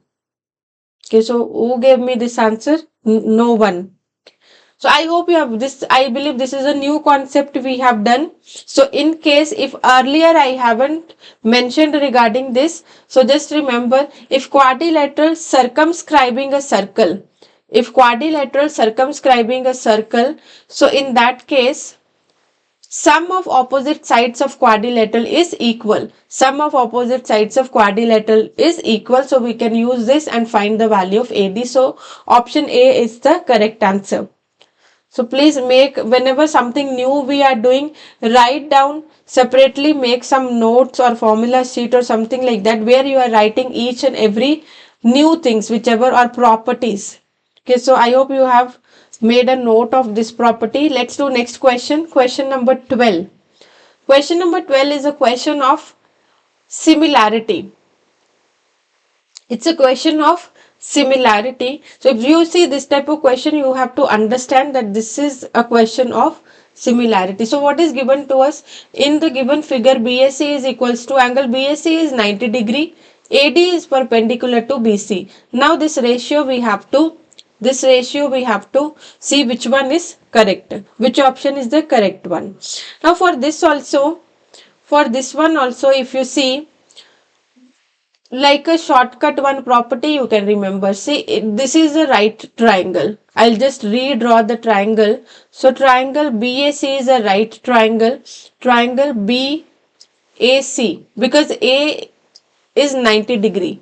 Okay, so who gave me this answer? No one. So I hope you have this. I believe this is a new concept we have done. So in case if earlier I haven't mentioned regarding this, so just remember, if quadrilateral circumscribing a circle, if quadrilateral circumscribing a circle, so in that case, sum of opposite sides of quadrilateral is equal. Sum of opposite sides of quadrilateral is equal. So we can use this and find the value of AD. So option A is the correct answer. So please make, whenever something new we are doing, write down separately, make some notes or formula sheet or something like that where you are writing each and every new things, whichever are properties. Okay, so I hope you have made a note of this property. Let's do next question. Question number 12. Question number 12 is a question of similarity. It's a question of similarity. So if you see this type of question, you have to understand that this is a question of similarity. So what is given to us? In the given figure, BAC is equals to, angle BAC is 90 degree, AD is perpendicular to BC. Now this ratio we have to see which one is correct, which option is the correct one. Now for this one also, if you see, like a shortcut one property you can remember. See, this is the right triangle. I'll just redraw the triangle. So triangle BAC is a right triangle. Triangle BAC, because A is 90 degree.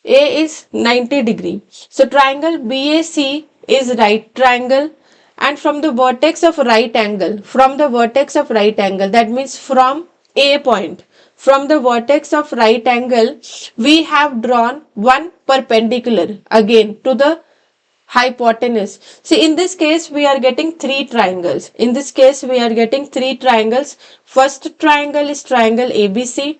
A is 90 degree. So triangle BAC is right triangle, and from the vertex of right angle, that means from A point, from the vertex of right angle, we have drawn one perpendicular again to the hypotenuse. See, in this case we are getting three triangles. First triangle is triangle ABC.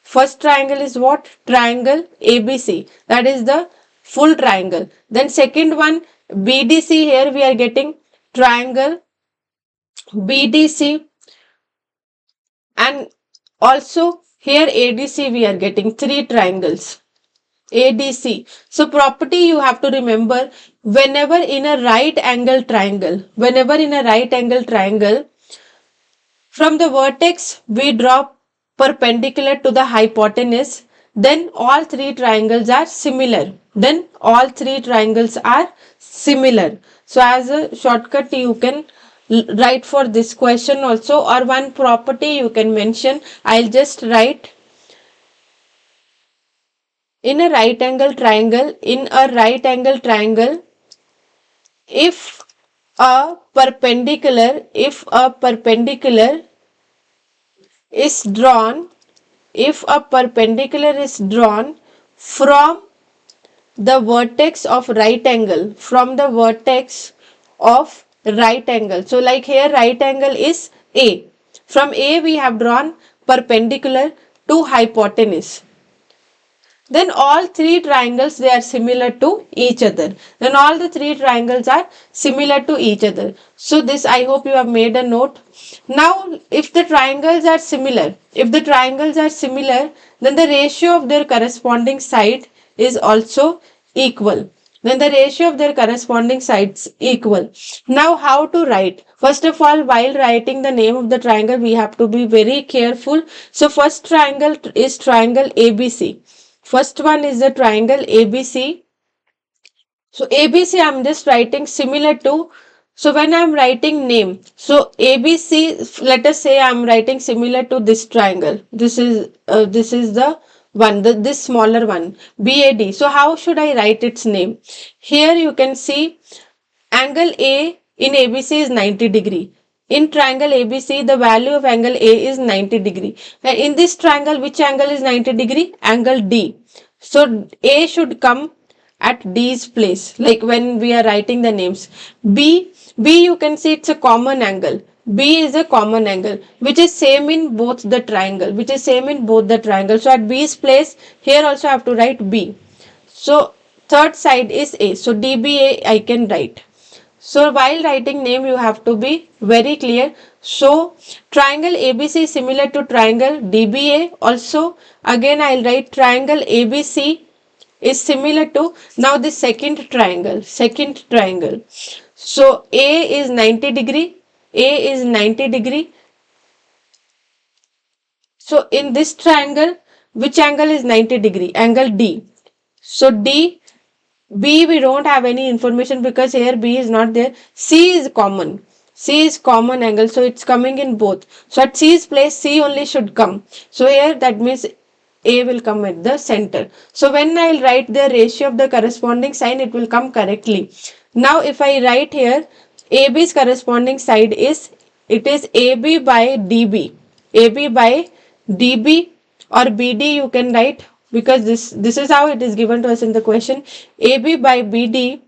First triangle is what? Triangle ABC. That is the full triangle. Then second one, BDC. Here we are getting triangle BDC, and also here ADC we are getting three triangles. ADC. So property you have to remember, whenever in a right angle triangle, from the vertex we draw perpendicular to the hypotenuse, then all three triangles are similar. So as a shortcut you can write for this question also, or one property you can mention. I'll just write, in a right angle triangle, if a perpendicular is drawn from the vertex of right angle, so like here right angle is A. From A we have drawn perpendicular to hypotenuse. Then all three triangles, they are similar to each other. So this, I hope you have made a note. Now if the triangles are similar, then the ratio of their corresponding side is also equal. Now how to write? First of all, while writing the name of the triangle, we have to be very careful. So first triangle is triangle ABC. First one is the triangle ABC. So ABC I am just writing similar to, so when I am writing name, so ABC, let us say I am writing similar to this triangle. This is the one, this smaller one, BAD. So how should I write its name? Here you can see angle A in ABC is 90 degree. In triangle ABC, the value of angle A is 90 degree. And in this triangle, which angle is 90 degree? Angle D. So A should come at D's place, like when we are writing the names. B you can see it's a common angle. B is a common angle which is same in both the triangle. So at B's place, here also I have to write B. So third side is A. So DBA I can write. So while writing name, you have to be very clear. So triangle ABC is similar to triangle DBA. Also again I'll write triangle ABC is similar to, now this second triangle. So A is 90 degree. So in this triangle, which angle is 90 degree? Angle D. So D. B we don't have any information because here B is not there. C is common angle, so it's coming in both. So at C's place, C only should come. So here that means A will come at the center. So when I'll write the ratio of the corresponding side, it will come correctly. Now if I write here, AB's corresponding side is, it is AB by DB. Or BD you can write, because this is how it is given to us in the question. AB by BD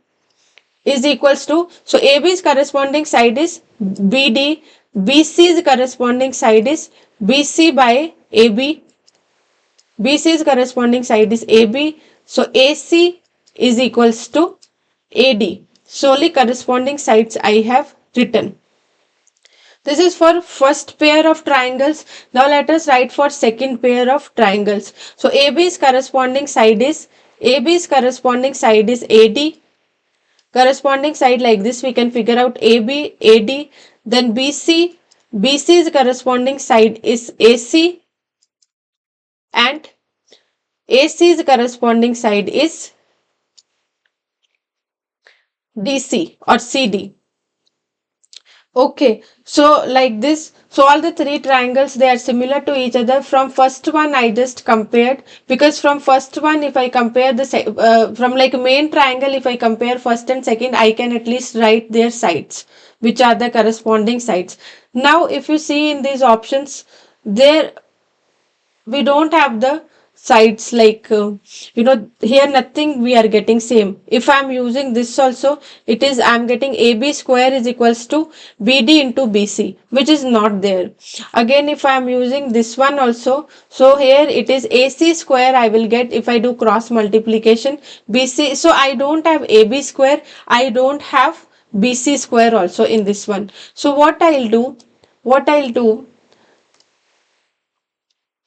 is equals to, so AB's corresponding side is BD, BC's corresponding side is BC by AB, BC's corresponding side is AB, so AC is equals to AD. Solely corresponding sides I have written. This is for first pair of triangles. Now let us write for second pair of triangles. So AB's corresponding side is AD. Corresponding side like this we can figure out AB, AD. Then BC's corresponding side is AC. And AC's corresponding side is DC or CD. Okay, so like this, so all the three triangles, they are similar to each other. From first one I just compared, because from first one if I compare the from like main triangle, if I compare first and second, I can at least write their sides, which are the corresponding sides. Now if you see in these options, there we don't have the sides, like here nothing we are getting same. If I'm using this also, it is I'm getting AB square is equals to BD into BC, which is not there. Again, if I'm using this one also, so here it is AC square I will get if I do cross multiplication BC. So I don't have AB square, I don't have BC square also in this one. So what I'll do,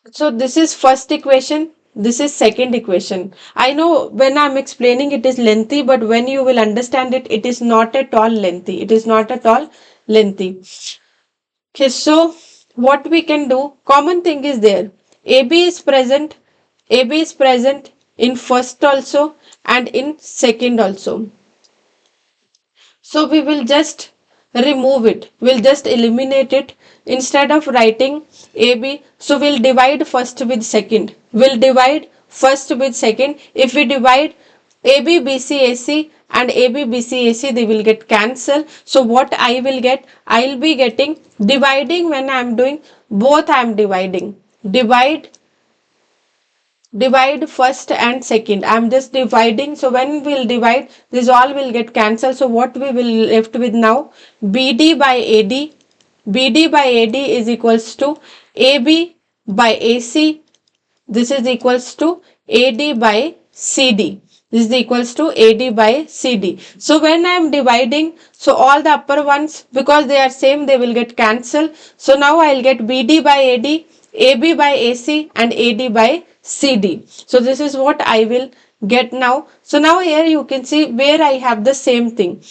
so this is first equation, this is second equation. I know when I'm explaining it is lengthy, but when you will understand it, it is not at all lengthy. It is not at all lengthy. Okay, so what we can do, common thing is there. AB is present, AB is present in first also and in second also. So we will just remove it. We'll just eliminate it. Instead of writing AB, so we'll divide first with second. We'll divide first with second. If we divide AB, BC, AC and AB, BC, AC, they will get cancelled. So what I will get? I'll be getting dividing when I'm doing both. I'm dividing. Divide first and second. I'm just dividing. So when we'll divide, this all will get cancelled. So what we will left with now, BD by AD. BD by AD is equals to AB by AC. This is equals to AD by CD. This is equals to AD by CD. So when I am dividing, so all the upper ones, because they are same, they will get cancelled. So now I'll get BD by AD, AB by AC and AD by CD. So this is what I will get now. So now here you can see where I have the same thing.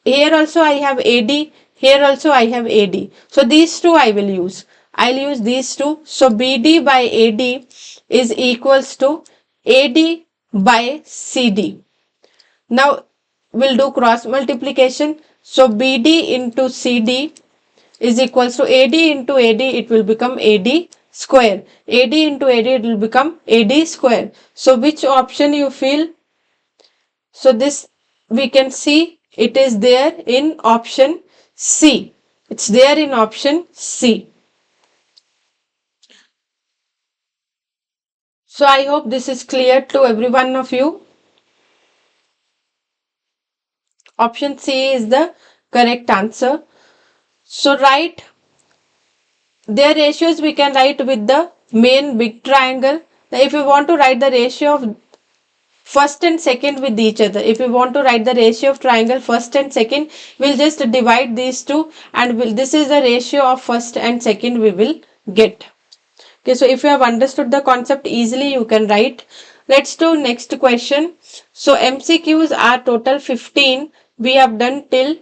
Here also I have AD, here also I have AD. So these two I will use. I'll use these two. So BD by AD is equals to AD by CD. Now we'll do cross multiplication. So BD into CD is equals to AD into AD, it will become AD square. AD into AD, it will become AD square. So which option you feel? So this we can see it is there in option C. It's there in option C. So I hope this is clear to every one of you. Option C is the correct answer. So write their ratios, we can write with the main big triangle. Now if you want to write the ratio of first and second with each other, if you want to write the ratio of triangle first and second, we'll just divide these two and this is the ratio of first and second we will get. Okay, so if you have understood the concept easily, you can write. Let's do next question. So MCQs are total 15. We have done till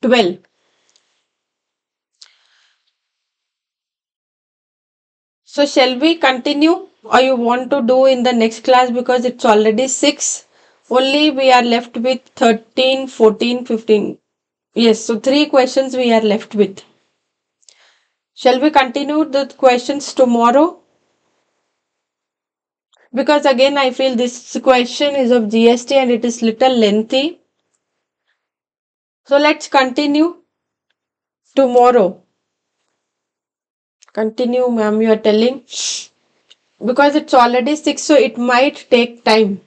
12. So shall we continue or you want to do in the next class, because it's already 6. Only we are left with 13, 14, 15. Yes, so 3 questions we are left with. Shall we continue the questions tomorrow? Because again I feel this question is of GST and it is little lengthy. So let's continue tomorrow. Continue, ma'am, you are telling. Because it's already 6, so it might take time.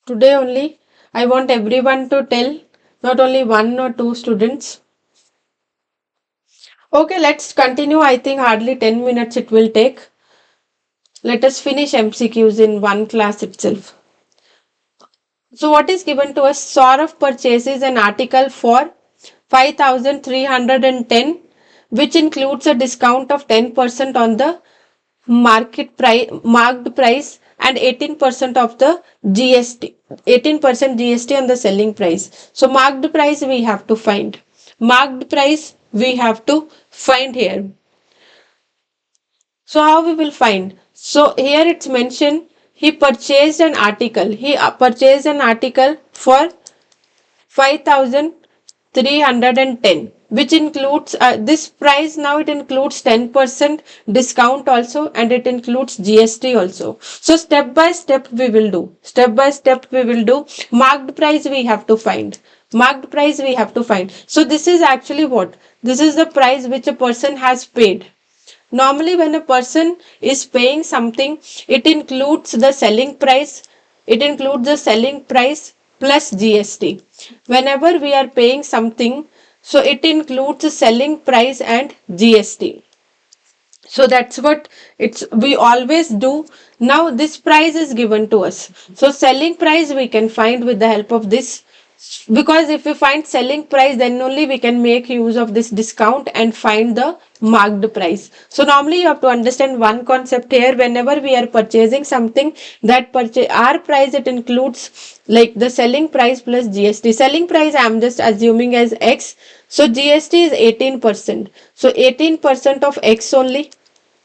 Today only, I want everyone to tell, not only 1 or 2 students. Okay, let's continue. I think hardly 10 minutes it will take. Let us finish MCQs in one class itself. So what is given to us? Saurav purchases an article for 5,310, which includes a discount of 10% on the market price, marked price, and 18% of the GST, 18% GST on the selling price. So marked price we have to find. Marked price we have to find here. So how we will find? So here it's mentioned he purchased an article. He purchased an article for 5,310, which includes this price. Now it includes 10% discount also, and it includes GST also. So step by step we will do. Step by step we will do. Marked price we have to find. Marked price we have to find. So this is actually what? This is the price which a person has paid. Normally, when a person is paying something, it includes the selling price. It includes the selling price plus GST. Whenever we are paying something, so it includes the selling price and GST. So that's what we always do. Now this price is given to us. So selling price we can find with the help of this, because if we find selling price, then only we can make use of this discount and find the marked price. So normally you have to understand one concept here. Whenever we are purchasing something, that purchase our price, it includes like the selling price plus GST. Selling price I am just assuming as X. So GST is 18%. So 18% of X only.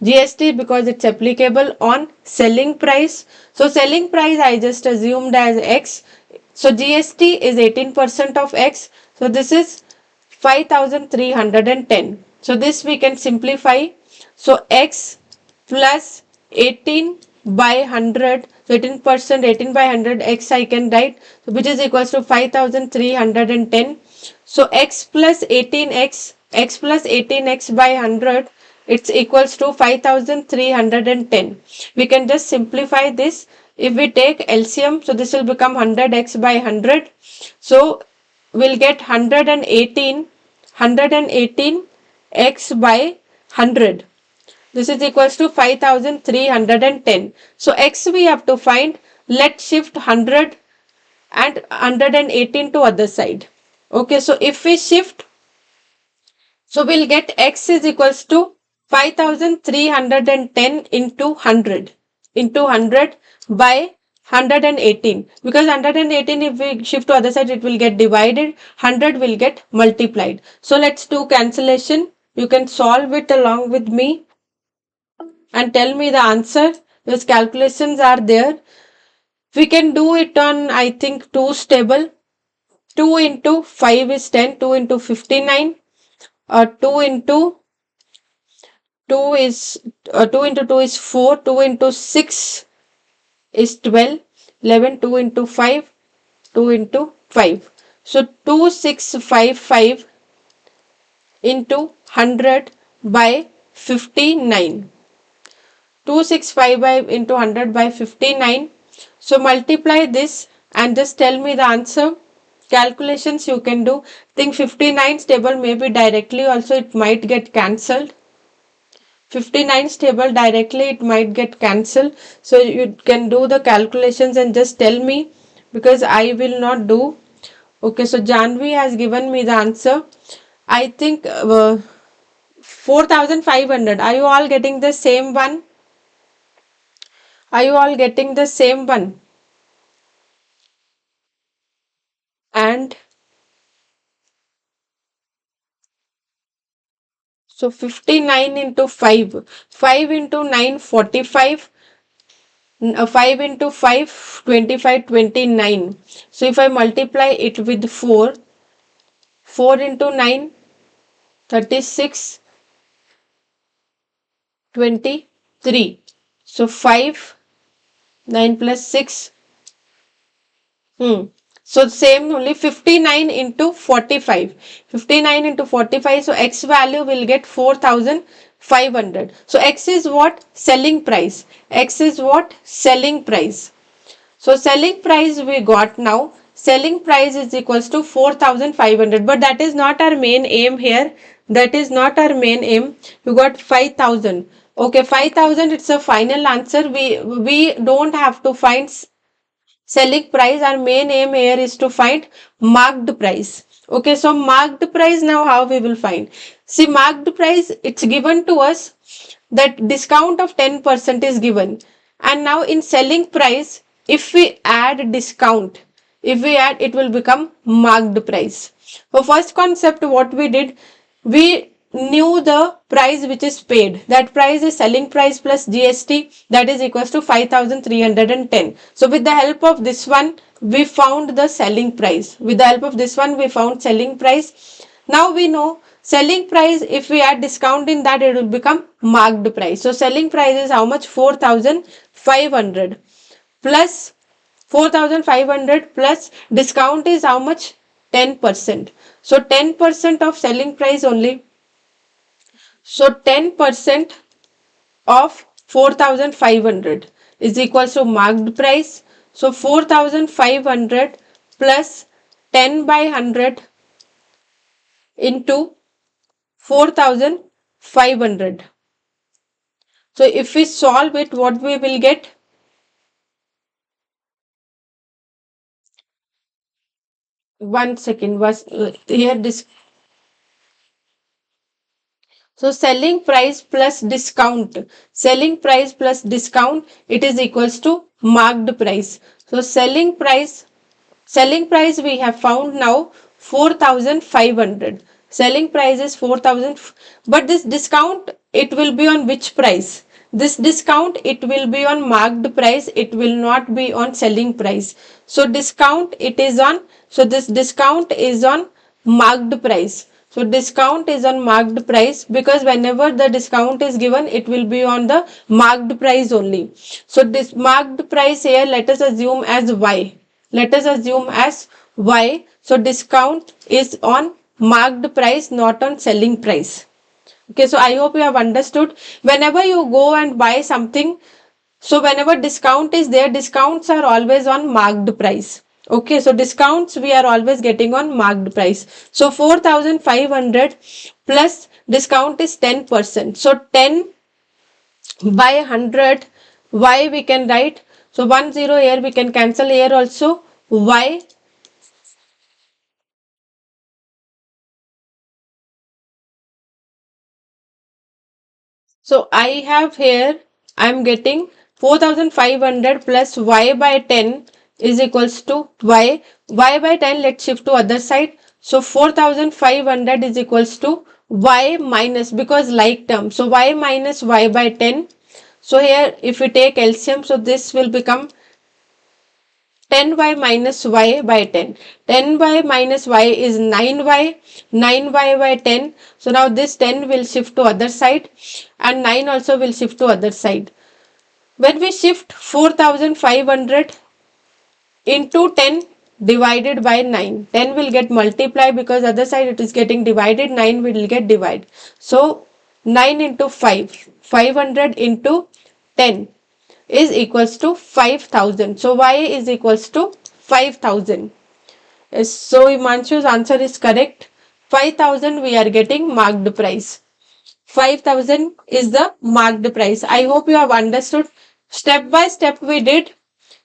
GST because it's applicable on selling price. So selling price I just assumed as X. So GST is 18% of X. So this is 5,310. So this we can simplify. So X plus 18 by 100. So 18%, 18 by 100 X I can write. So which is equals to 5,310. So X plus 18X, X plus 18X by 100, it's equals to 5,310. We can just simplify this. If we take LCM, so this will become 100x by 100. So we'll get 118 x by 100. This is equals to 5,310. So x we have to find. Let's shift 100 and 118 to other side. Okay, so if we shift, so we'll get x is equals to 5,310 into 100 by 118, because 118 if we shift to other side it will get divided, 100 will get multiplied. So let's do cancellation. You can solve it along with me and tell me the answer. Those calculations are there. We can do it on, I think, 2's table. 2 into 5 is 10, 2 into 59, 2 into 2 is 2 into 2 is 4, 2 into 6 is 12, 11, 2 into 5, 2 into 5. So 2655 into 100 by 59. 2655 into 100 by 59. So multiply this and just tell me the answer. Calculations you can do. Think 59's table maybe directly also it might get cancelled. 59's table directly it might get cancelled. So you can do the calculations and just tell me, because I will not do. Okay, so Janvi has given me the answer. I think 4,500. Are you all getting the same one? Are you all getting the same one? And so 59 into 5. 5 into 9, 45. 5 into 5, 25, 29. So if I multiply it with 4, 4 into 9, 36, 23. So 5, 9 plus 6. So same only 59 into 45. 59 into 45. So X value will get 4,500. So X is what? Selling price. X is what? Selling price. So selling price we got now. Selling price is equals to 4,500. But that is not our main aim here. That is not our main aim. We got 5,000. Okay, 5,000 it's a final answer. We don't have to find selling price. Our main aim here is to find marked price. Okay, so marked price, now how we will find? See, marked price, it's given to us that discount of 10% is given, and now in selling price if we add discount, if we add, it will become marked price. So first concept what we did, we knew the price which is paid. That price is selling price plus GST, that is equals to 5,310. So with the help of this one, we found the selling price. With the help of this one, we found selling price. Now we know selling price, if we add discount in that, it will become marked price. So selling price is how much? 4,500 plus 4,500 plus discount is how much? 10%. So 10% of selling price only. So 10% of 4,500 is equals to marked price. So 4,500 plus 10 by 100 into 4,500. So if we solve it, what we will get? One second, was here this. So selling price plus discount, it is equals to marked price. So selling price we have found now 4,500. Selling price is 4,000, but this discount, it will be on which price? This discount, it will be on marked price, it will not be on selling price. So discount, it is on, so this discount is on marked price. So discount is on marked price, because whenever the discount is given, it will be on the marked price only. So this marked price here, let us assume as Y. Let us assume as Y. So discount is on marked price, not on selling price. Okay, so I hope you have understood. Whenever you go and buy something, so whenever discount is there, discounts are always on marked price. Okay, so discounts we are always getting on marked price. So 4,500 plus discount is 10%. So 10 by 100, Y we can write. So 1 0 here, we can cancel here also. Y. So I have here, I am getting 4,500 plus Y by 10 is equals to Y. Y by 10, let's shift to other side. So 4,500 is equals to Y minus, because like term. So Y minus Y by 10. So here if we take LCM, so this will become 10y minus y by 10. 10y minus y is 9y. 9y by 10. So now this 10 will shift to other side, and 9 also will shift to other side. When we shift 4,500 into 10 divided by 9, 10 will get multiplied, because other side it is getting divided, 9 will get divided. So 9 into 5, 500 into 10 is equals to 5,000. So y is equals to 5,000. Yes, so Himanshu's answer is correct. 5,000 we are getting marked price. 5,000 is the marked price. I hope you have understood. Step by step we did.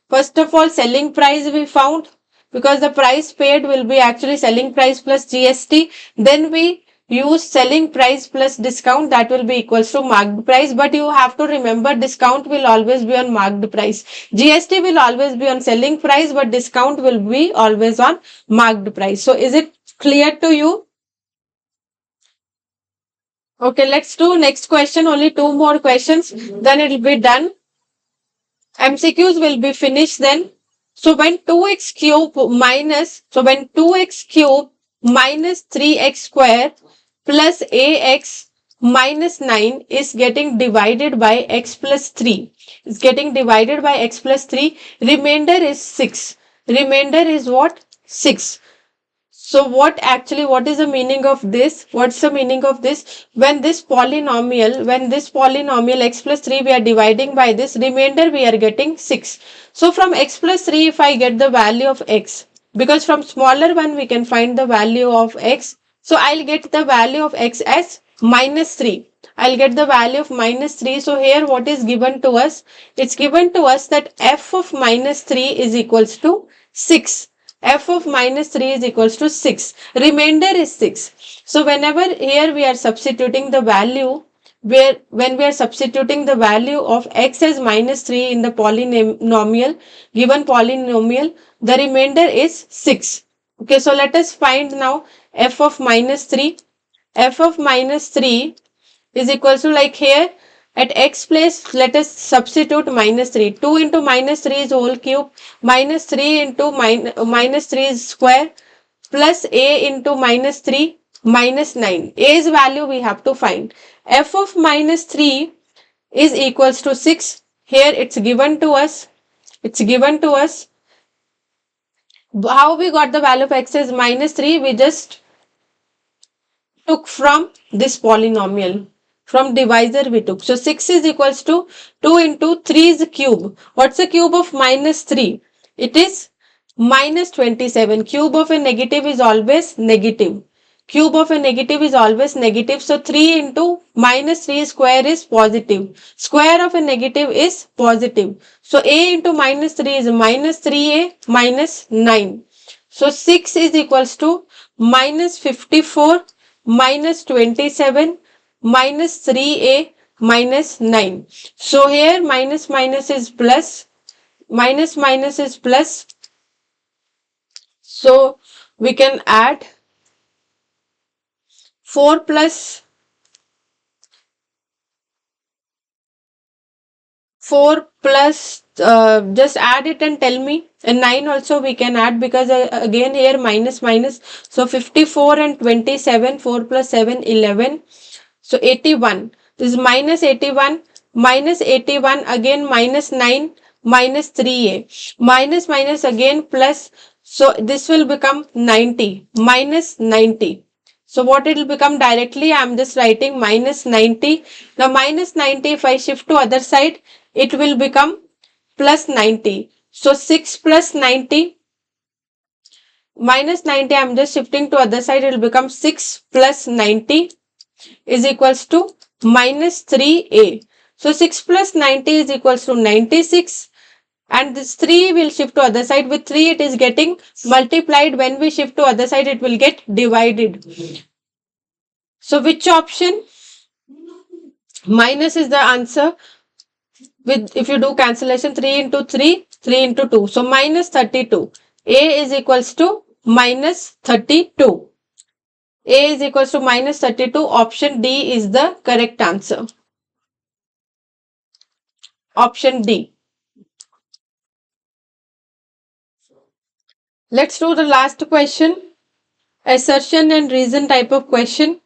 First of all, selling price we found, because the price paid will be actually selling price plus GST. Then we use selling price plus discount, that will be equals to marked price. But you have to remember, discount will always be on marked price. GST will always be on selling price, but discount will be always on marked price. So is it clear to you? Okay, let's do next question. Only two more questions, then it will be done. MCQs will be finished then. So when 2x cube minus, so when 2x cube minus 3x square plus ax minus 9 is getting divided by x plus 3, is getting divided by x plus 3, remainder is 6. Remainder is what? 6. So what is the meaning of this? What's the meaning of this? When this polynomial x plus 3 we are dividing by this, remainder we are getting 6. So from x plus 3, if I get the value of x, because from smaller one we can find the value of x. So I'll get the value of x as minus 3. I'll get the value of minus 3. So here what is given to us? It's given to us that f of minus 3 is equals to 6. F of minus 3 is equals to 6. Remainder is 6. So whenever here we are substituting the value, when we are substituting the value of x as minus 3 in the polynomial, given polynomial, the remainder is 6. Okay, so let us find now f of minus 3. f of minus 3 is equals to, like here at x place, let us substitute minus 3. 2 into minus 3 is whole cube, minus 3 into minus 3 is square, plus a into minus 3 minus 9. A's value we have to find. F of minus 3 is equals to 6. Here it's given to us. It's given to us. How we got the value of x is minus 3? We just took from this polynomial. From divisor we took. So 6 is equals to 2 into 3 is the cube. What's the cube of minus 3? It is minus 27. Cube of a negative is always negative. Cube of a negative is always negative. So 3 into minus 3 square is positive. Square of a negative is positive. So a into minus 3 is minus 3a minus 9. So 6 is equals to minus 54 minus 27 minus 3a minus 9. So here minus minus is plus, minus minus is plus. So we can add 4 plus 4 plus, just add it and tell me. And 9 also we can add, because again here minus minus. So 54 and 27, 4 plus 7, 11. So 81. This is minus 81, minus 81, again minus 9, minus 3a. Minus minus again plus. So this will become 90, minus 90. So what it will become directly, I am just writing minus 90. Now minus 90, if I shift to other side, it will become plus 90. So 6 plus 90 minus 90, I am just shifting to other side, it will become 6 plus 90 is equals to minus 3a. So 6 plus 90 is equals to 96, and this 3 will shift to other side. With 3 it is getting multiplied. When we shift to other side, it will get divided. So which option? Minus is the answer. With, if you do cancellation, 3 into 3, 3 into 2. So minus 32. A is equals to minus 32. A is equals to minus 32. Option D is the correct answer. Option D. Let's do the last question. Assertion and reason type of question.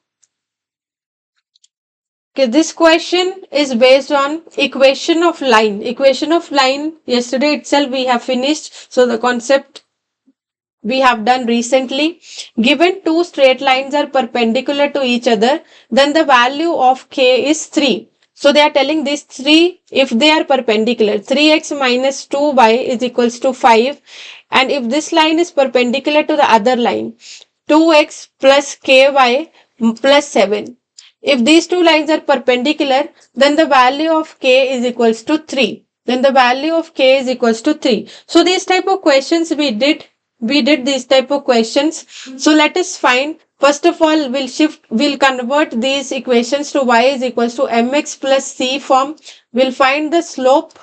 Okay, this question is based on equation of line. Equation of line, yesterday itself we have finished. So the concept we have done recently. Given two straight lines are perpendicular to each other, then the value of k is 3. So they are telling these 3, if they are perpendicular, 3x minus 2y is equals to 5. And if this line is perpendicular to the other line, 2x plus ky plus 7. If these two lines are perpendicular, then the value of k is equals to 3. Then the value of k is equals to 3. So these type of questions we did these type of questions. So let us find. First of all, we'll convert these equations to y is equals to mx plus c form. We'll find the slope.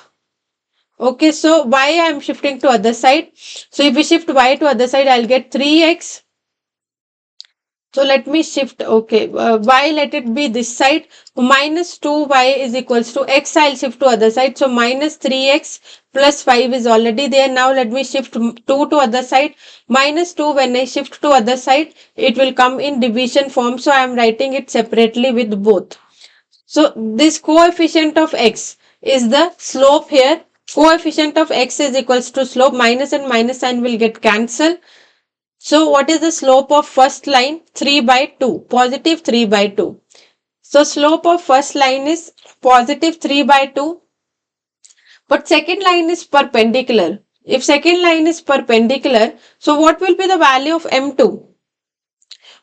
Okay, so y I am shifting to other side. So if we shift y to other side, I'll get 3x. So let me shift, okay, y let it be this side, minus 2y is equals to x, I'll shift to other side. So minus 3x plus 5 is already there. Now let me shift 2 to other side. Minus 2, when I shift to other side, it will come in division form. So I am writing it separately with both. So this coefficient of x is the slope here. Coefficient of x is equals to slope. Minus and minus sign will get cancelled. So what is the slope of first line? 3 by 2, positive 3 by 2. So slope of first line is positive 3 by 2. But second line is perpendicular. If second line is perpendicular, so what will be the value of M2?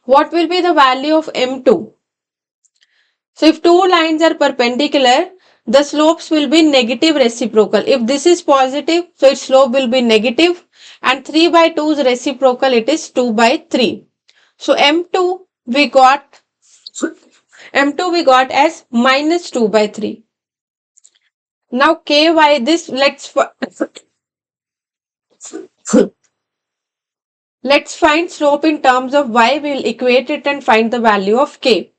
What will be the value of M2? So if two lines are perpendicular, the slopes will be negative reciprocal. If this is positive, so its slope will be negative. And 3 by 2 is reciprocal, it is 2 by 3. So M2 we got as minus 2 by 3. Now ky, this let's Let's find slope in terms of y. We will equate it and find the value of k.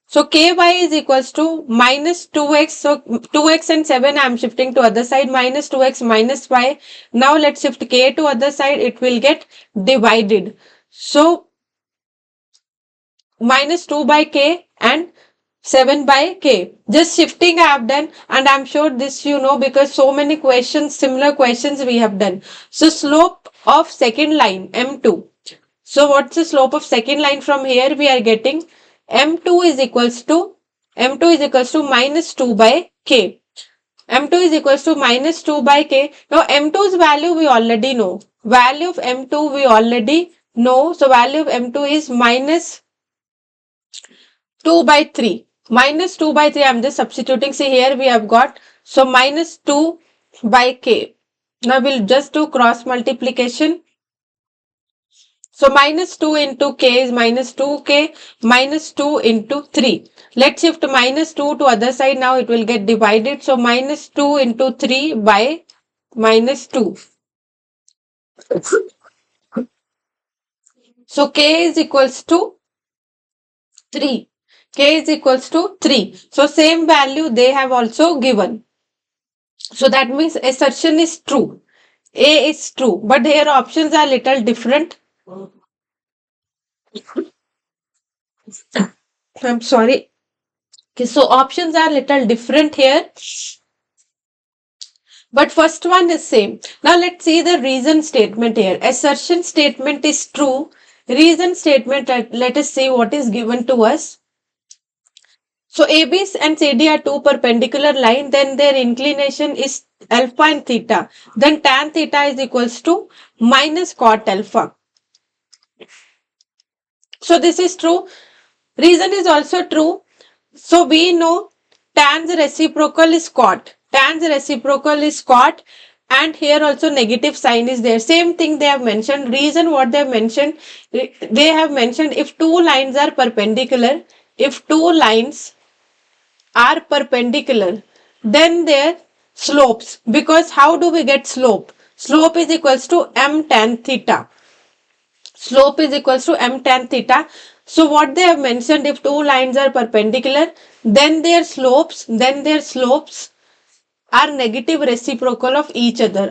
So ky is equals to minus 2x. So 2x and 7 I am shifting to other side, minus 2x minus y. Now let's shift k to other side. It will get divided. So minus 2 by k and 7 by k. Just shifting I have done, and I'm sure this you know because so many questions, similar questions we have done. So slope of second line M2. So what's the slope of second line from here? We are getting M2 is equals to minus 2 by k. M2 is equals to minus 2 by k. Now M2's value we already know. Value of M2 we already know. So value of M2 is minus 2 by 3. Minus 2 by 3, I am just substituting. See here we have got, so minus 2 by k. Now we'll just do cross multiplication. So minus 2 into k is minus 2k, minus 2 into 3. Let's shift minus 2 to other side. Now it will get divided. So minus 2 into 3 by minus 2. So k is equals to 3. K is equals to 3. So same value they have also given. So that means assertion is true. A is true. But here options are little different. I'm sorry. Okay, so options are little different here. But first one is same. Now let's see the reason statement here. Assertion statement is true. Reason statement, let us see what is given to us. So AB and CD are two perpendicular lines, then their inclination is alpha and theta. Then tan theta is equals to minus cot alpha. So this is true. Reason is also true. So we know tan's reciprocal is cot. Tan's reciprocal is cot, and here also negative sign is there. Same thing they have mentioned. Reason what they have mentioned if two lines are perpendicular, then their slopes. Because how do we get slope? Slope is equals to m tan theta. Slope is equals to m tan theta. So what they have mentioned, if two lines are perpendicular, then their slopes are negative reciprocal of each other,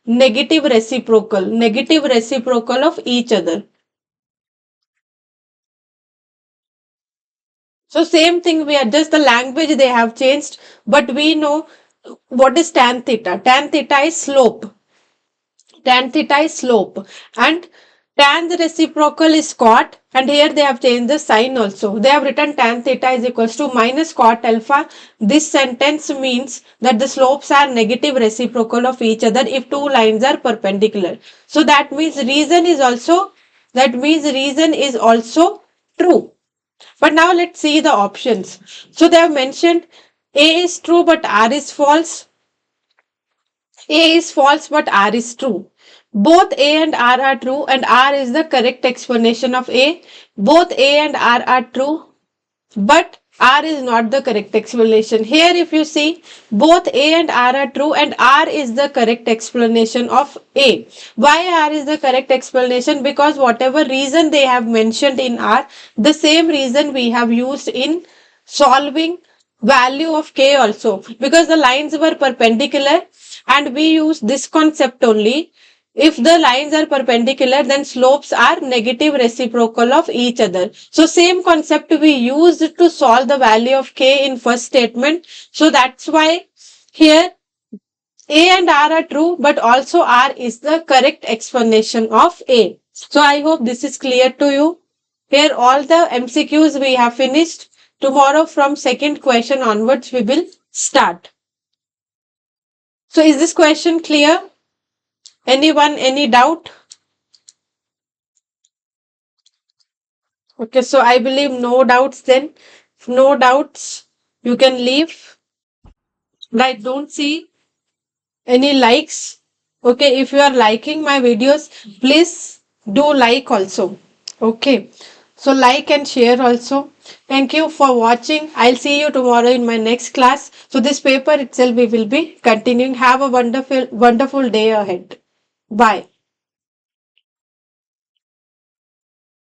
negative reciprocal of each other. So same thing, we are just the language they have changed, but we know what is tan theta. Tan theta is slope. Tan theta is slope, and tan reciprocal is cot, and here they have changed the sign also. They have written tan theta is equals to minus cot alpha. This sentence means that the slopes are negative reciprocal of each other if two lines are perpendicular. So that means reason is also true. But now let's see the options. So they have mentioned A is true but R is false. A is false but R is true. Both A and R are true, and R is the correct explanation of A. Both A and R are true, but R is not the correct explanation. Here if you see, both A and R are true and R is the correct explanation of A. Why R is the correct explanation? Because whatever reason they have mentioned in R, the same reason we have used in solving value of K also. Because the lines were perpendicular and we use this concept only. If the lines are perpendicular, then slopes are negative reciprocal of each other. So same concept we used to solve the value of K in first statement. So that's why here A and R are true, but also R is the correct explanation of A. So I hope this is clear to you. Here all the MCQs we have finished. Tomorrow from second question onwards we will start. So is this question clear? Anyone, any doubt? Okay, so I believe no doubts then. If no doubts, you can leave. I don't see any likes. Okay, if you are liking my videos, please do like also. Okay, so like and share also. Thank you for watching. I'll see you tomorrow in my next class. So this paper itself we will be continuing. Have a wonderful day ahead. Bye.